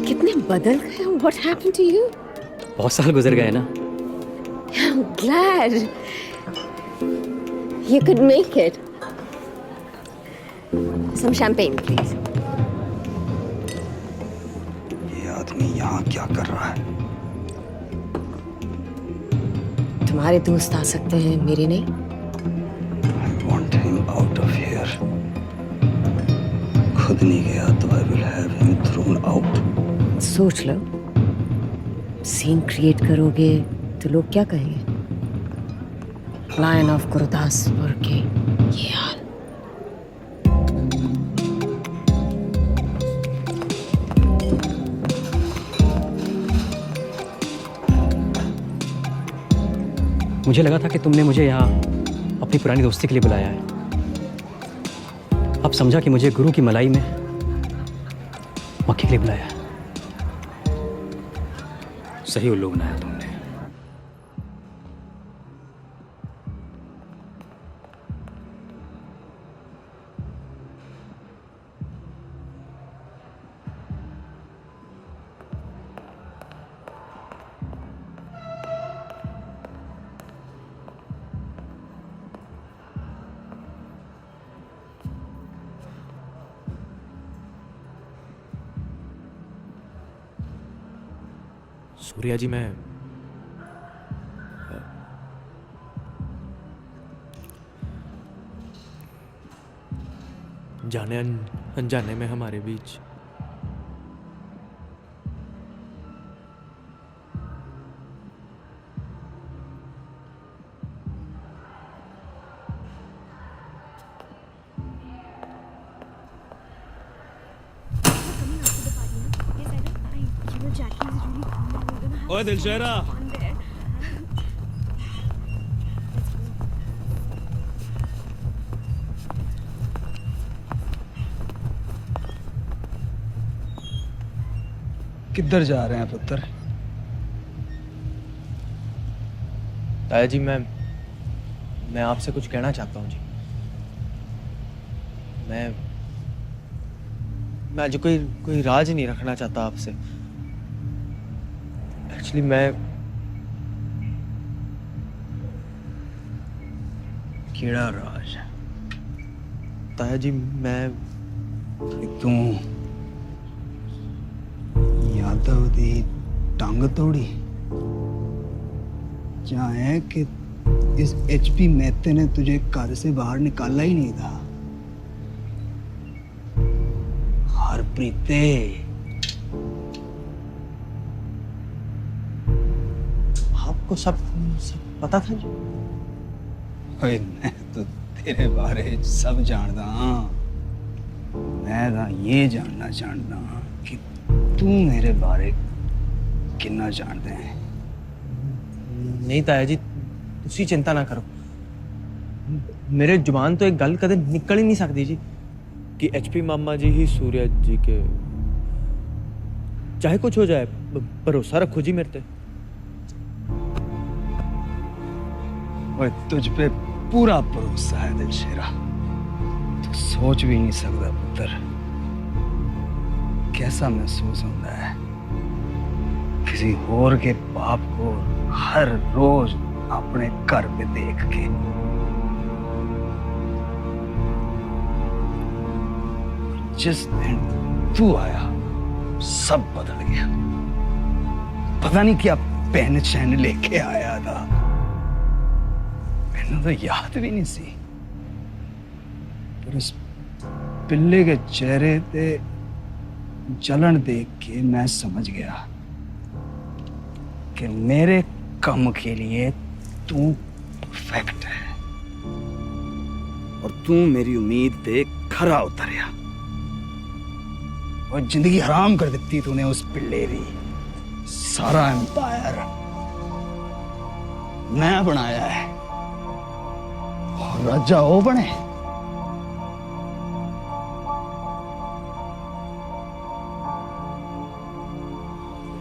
कितने बदल गए. What happened to you? बहुत साल गुजर गए ना. I'm glad you could make it. Some champagne, please. ये आदमी यहाँ क्या कर रहा है? तुम्हारे दोस्त आ सकते हैं, मेरे नहीं. I want him out of here. खुद नहीं गया तो I will have him thrown out. सोच लो, सीन क्रिएट करोगे तो लोग क्या कहेंगे? लायन ऑफ गुरदासपुर के ये हाल. मुझे लगा था कि तुमने मुझे यहाँ अपनी पुरानी दोस्ती के लिए बुलाया है. अब समझा कि मुझे गुरु की मलाई में मक्खी के लिए बुलाया है. सही उल्लू बनाया तुमने. सूर्या जी, मैं जाने अनजाने में हमारे बीच ओए दिलशहरा, किधर जा रहे हैं पुत्र? ताया जी, मैं आपसे कुछ कहना चाहता हूँ जी. मैं आज कोई राज नहीं रखना चाहता आपसे. एक्चुअली मैं कीड़ा राज ताया जी, मैं तू यादव दी टंग तोड़ी क्या है कि इस एचपी मेहते ने तुझे घर से बाहर निकाला ही नहीं था? हरप्रीते, आपको सब पता था जी? ओए, मैं तो तेरे बारे च सब जानदा हां. मैं ਤਾਂ ये जानना चाहता हां कि तू मेरे बारे किन्ना जानदा है. नहीं ताया जी, तुसी चिंता ना करो. मेरे जुबान तो एक गल कदे निकल ही नहीं सकती जी कि एचपी मामा जी ही सूर्या जी के. चाहे कुछ हो जाए, भरोसा रखो जी मेरे पे. ओए, तुझ पे पूरा भरोसा है दिलशेरा. तू सोच भी नहीं सकता पुत्र कैसा महसूस होता है किसी और के बाप को हर रोज अपने घर पे देख के. जिस दिन तू आया सब बदल गया. पता नहीं क्या पेन लेके आया था। मैंने तो याद भी नहीं सी, पर उस पिल्ले के चेहरे पे जलन देख के मैं समझ गया कि मेरे कम के लिए तू परफेक्ट है और तू मेरी उम्मीद पे खरा उतरिया और जिंदगी हराम कर देती तूने उस पिल्ले की। सारा एम्पायर मैं बनाया है और राजा वो बने।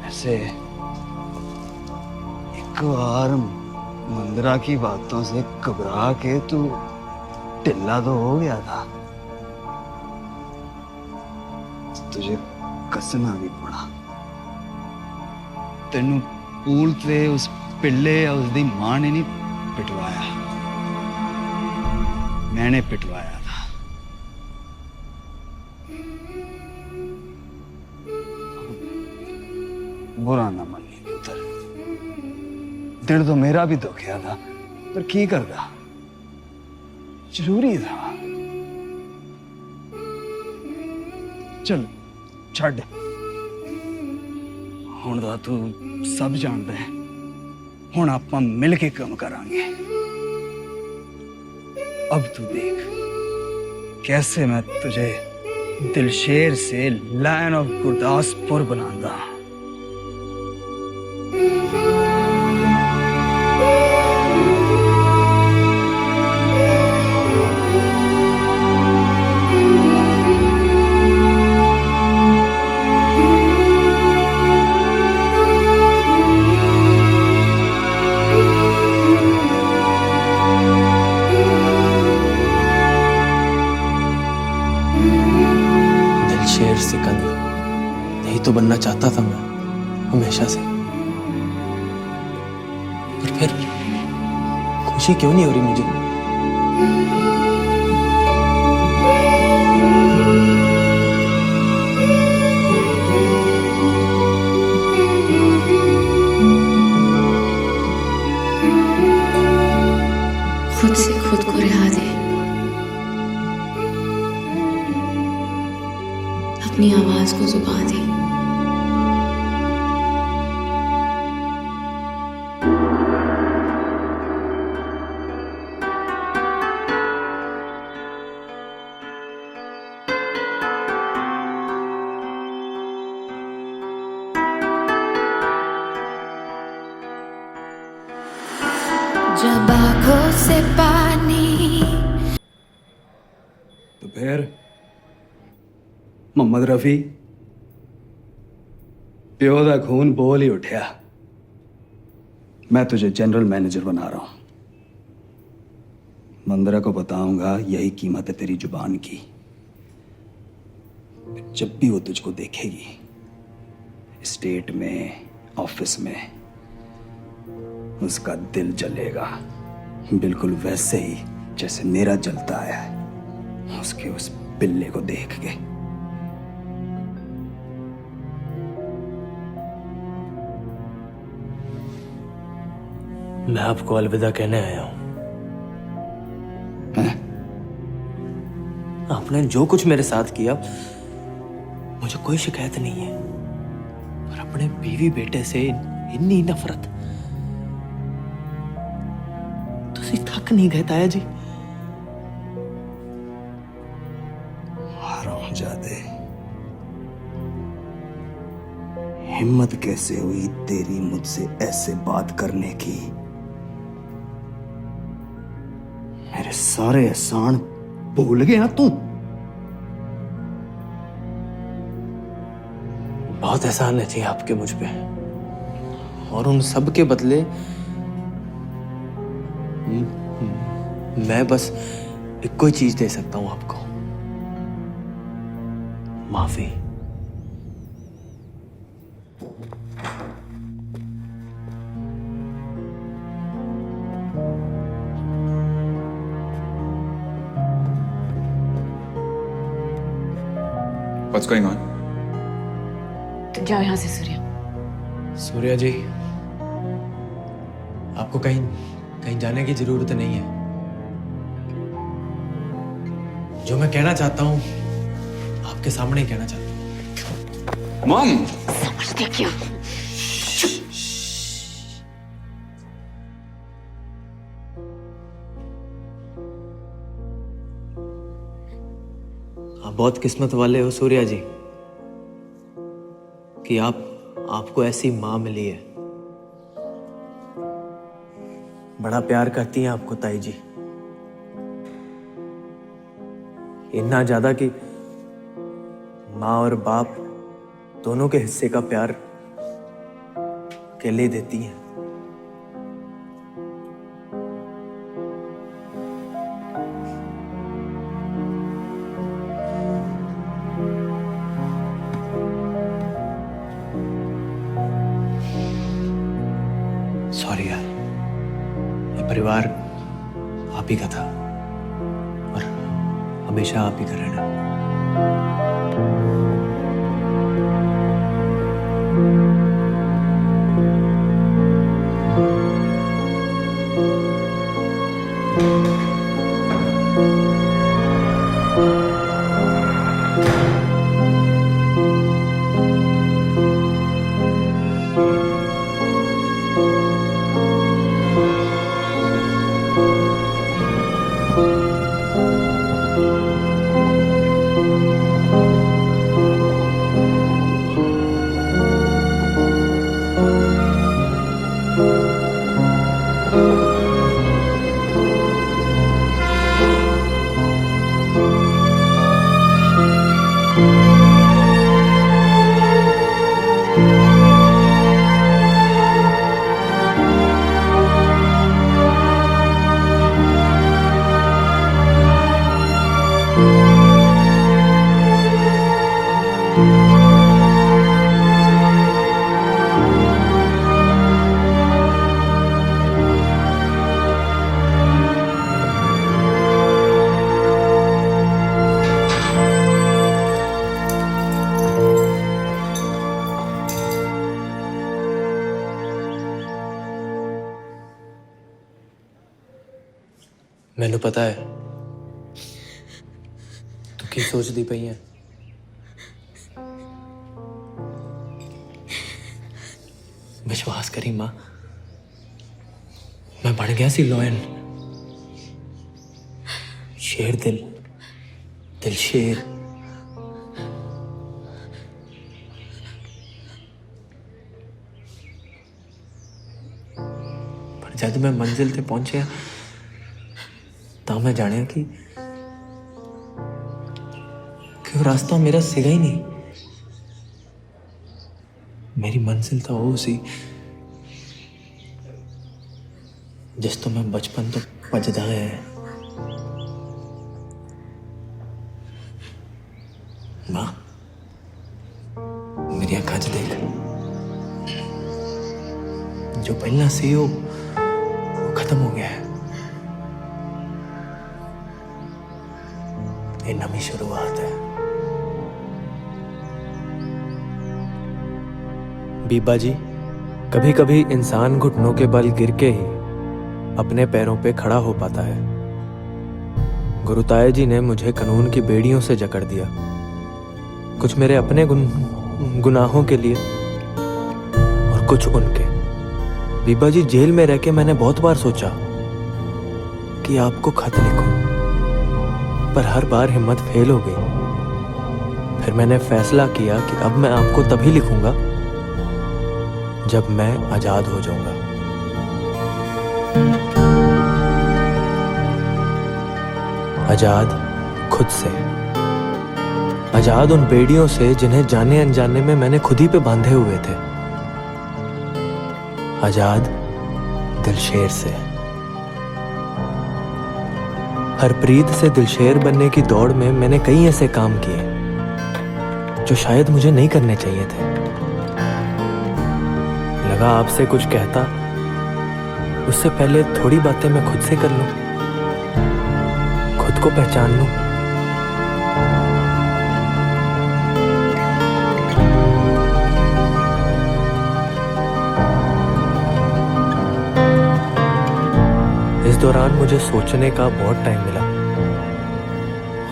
ऐसे एक बार मंदिरा की बातों से घबरा के तू ढिल्ला तो हो गया था, तुझे कसना भी पड़ा। तेनू पूल ते उस पिल्ले या उसकी मां ने नहीं पिटवाया, मैंने पिटवाया था। बुरा ना मनी पुत्र, दिल तो मेरा भी दुखिया था, पर की करदा, जरूरी था। चल छड़, हुण दा तू सब जानदा है, हुण आपां मिल के काम करांगे। अब तू देख कैसे मैं तुझे दिलशेर से लायन ऑफ गुरदासपुर बनाऊंगा। दिलशेर सिकंदर यही तो बनना चाहता था मैं हमेशा से, पर फिर खुशी क्यों नहीं हो रही मुझे? खुद से खुद को रिहा दे, अपनी आवाज को जुबान दे। जब आंखों से पानी। तो फिर मोहम्मद रफी प्यो दा खून बोल ही उठा। मैं तुझे जनरल मैनेजर बना रहा हूं। मंदरा को बताऊंगा यही कीमत है तेरी जुबान की। जब भी वो तुझको देखेगी स्टेट में, ऑफिस में, उसका दिल जलेगा, बिल्कुल वैसे ही जैसे मेरा जलता है उसके उस पिल्ले को देख के। मैं आपको अलविदा कहने आया हूं। आपने जो कुछ मेरे साथ किया मुझे कोई शिकायत नहीं है, पर अपने बीवी बेटे से इतनी नफरत तुसी थक नहीं गए ताया जी? हरामजादे, हिम्मत कैसे हुई तेरी मुझसे ऐसे बात करने की? मेरे सारे एहसान भूल गया तू? बहुत एहसान है जी आपके मुझ पे, और उन सब के बदले मैं बस एक कोई चीज दे सकता हूं आपको, माफी। What's going on? तुम जाओ यहां से सूर्या। सूर्या जी, आपको कहीं कहीं जाने की जरूरत नहीं है। जो मैं कहना चाहता हूँ आपके सामने ही कहना चाहता हूँ। मॉम, समझते क्यों? आप बहुत किस्मत वाले हो सूर्या जी कि आपको ऐसी माँ मिली है। बड़ा प्यार करती हैं आपको ताई जी, इतना ज्यादा कि माँ और बाप दोनों के हिस्से का प्यार अकेले देती हैं। सॉरी यार, ये परिवार आप ही का था और हमेशा आप ही का रहना। मैनू पता है तू की सोचती पई है। विश्वास करी मां, मैं बन गया सी लोयन, शेर दिल शेर। पर जब मैं मंजिल ते पहुंचा तो मैं जानिया कि वो रास्ता मेरा सिगा ही नहीं। मेरी मंजिल तो वो सी जिस तो मैं बचपन तो भजदा है। मां, मेरी अखां च देख, जो पहला सी वो खत्म हो गया है। ये नवी शुरुआत है। बीबा जी, कभी कभी इंसान घुटनों के बल गिर के ही अपने पैरों पे खड़ा हो पाता है। गुरुताया जी ने मुझे कानून की बेड़ियों से जकड़ दिया, कुछ मेरे अपने गुनाहों के लिए और कुछ उनके। बीबा जी, जेल में रह के मैंने बहुत बार सोचा कि आपको खत लिखूं, पर हर बार हिम्मत फेल हो गई। फिर मैंने फैसला किया कि अब मैं आपको तभी लिखूंगा जब मैं आजाद हो जाऊंगा। आजाद खुद से, आजाद उन बेड़ियों से जिन्हें जाने अनजाने में मैंने खुद ही पे बांधे हुए थे। आजाद दिलशेर से। हरप्रीत से दिलशेर बनने की दौड़ में मैंने कई ऐसे काम किए जो शायद मुझे नहीं करने चाहिए थे। लगा आपसे कुछ कहता उससे पहले थोड़ी बातें मैं खुद से कर लूं, खुद को पहचान लूं। इस दौरान मुझे सोचने का बहुत टाइम मिला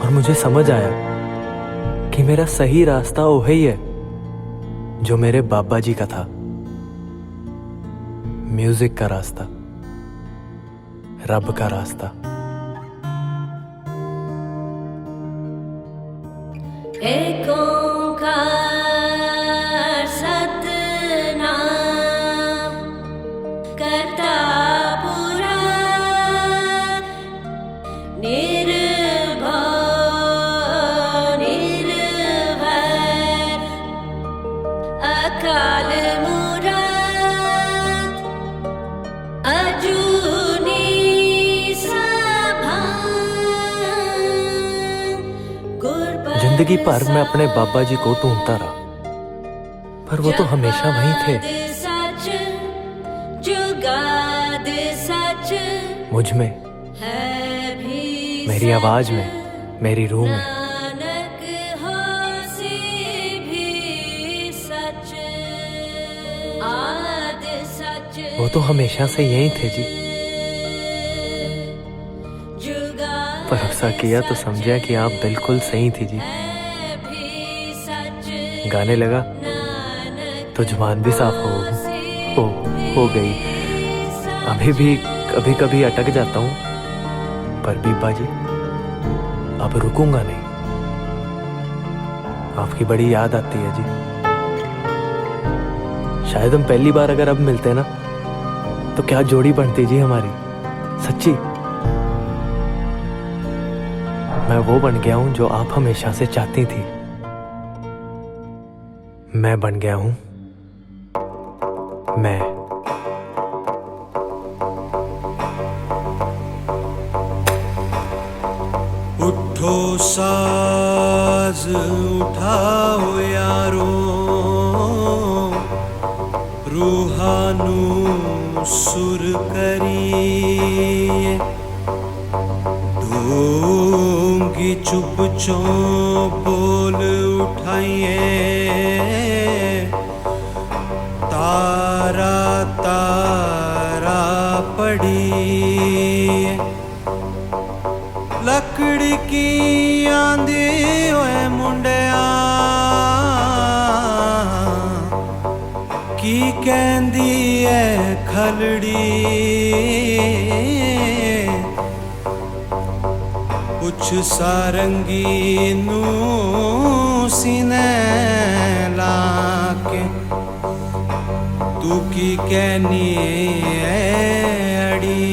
और मुझे समझ आया कि मेरा सही रास्ता वही है जो मेरे बाबा जी का था, म्यूजिक का रास्ता, रब का रास्ता। एक ओंकार सतनाम करता पुरा निर्भय निर्भर अकाल मूरत अजूनी जिंदगी भर मैं अपने बाबा जी को ढूंढता रहा, पर वो तो हमेशा वहीं थे, मुझ में, मेरी आवाज में, मेरी रूह में। वो तो हमेशा से यहीं थे जी। भरोसा किया तो समझा कि आप बिल्कुल सही थी जी। गाने लगा तो जुबान भी साफ हो गई। अभी भी कभी कभी अटक जाता हूँ, पर बीबा जी अब रुकूंगा नहीं। आपकी बड़ी याद आती है जी। शायद हम पहली बार अगर अब मिलते ना तो क्या जोड़ी बनती जी हमारी, सच्ची। मैं वो बन गया हूं जो आप हमेशा से चाहती थी। मैं बन गया हूं मैं। उठो साज उठाओ यारो, रूहानू सुर करिए। ढोंगी चुप चो बोल उठाइए, तारा तारा पड़िए। लकड़ी की आंधी ओए मुंडिया, की कहंदी है खलड़ी। कुछ सारंगी नू सीने लाके, तू की कहनी है अड़ी।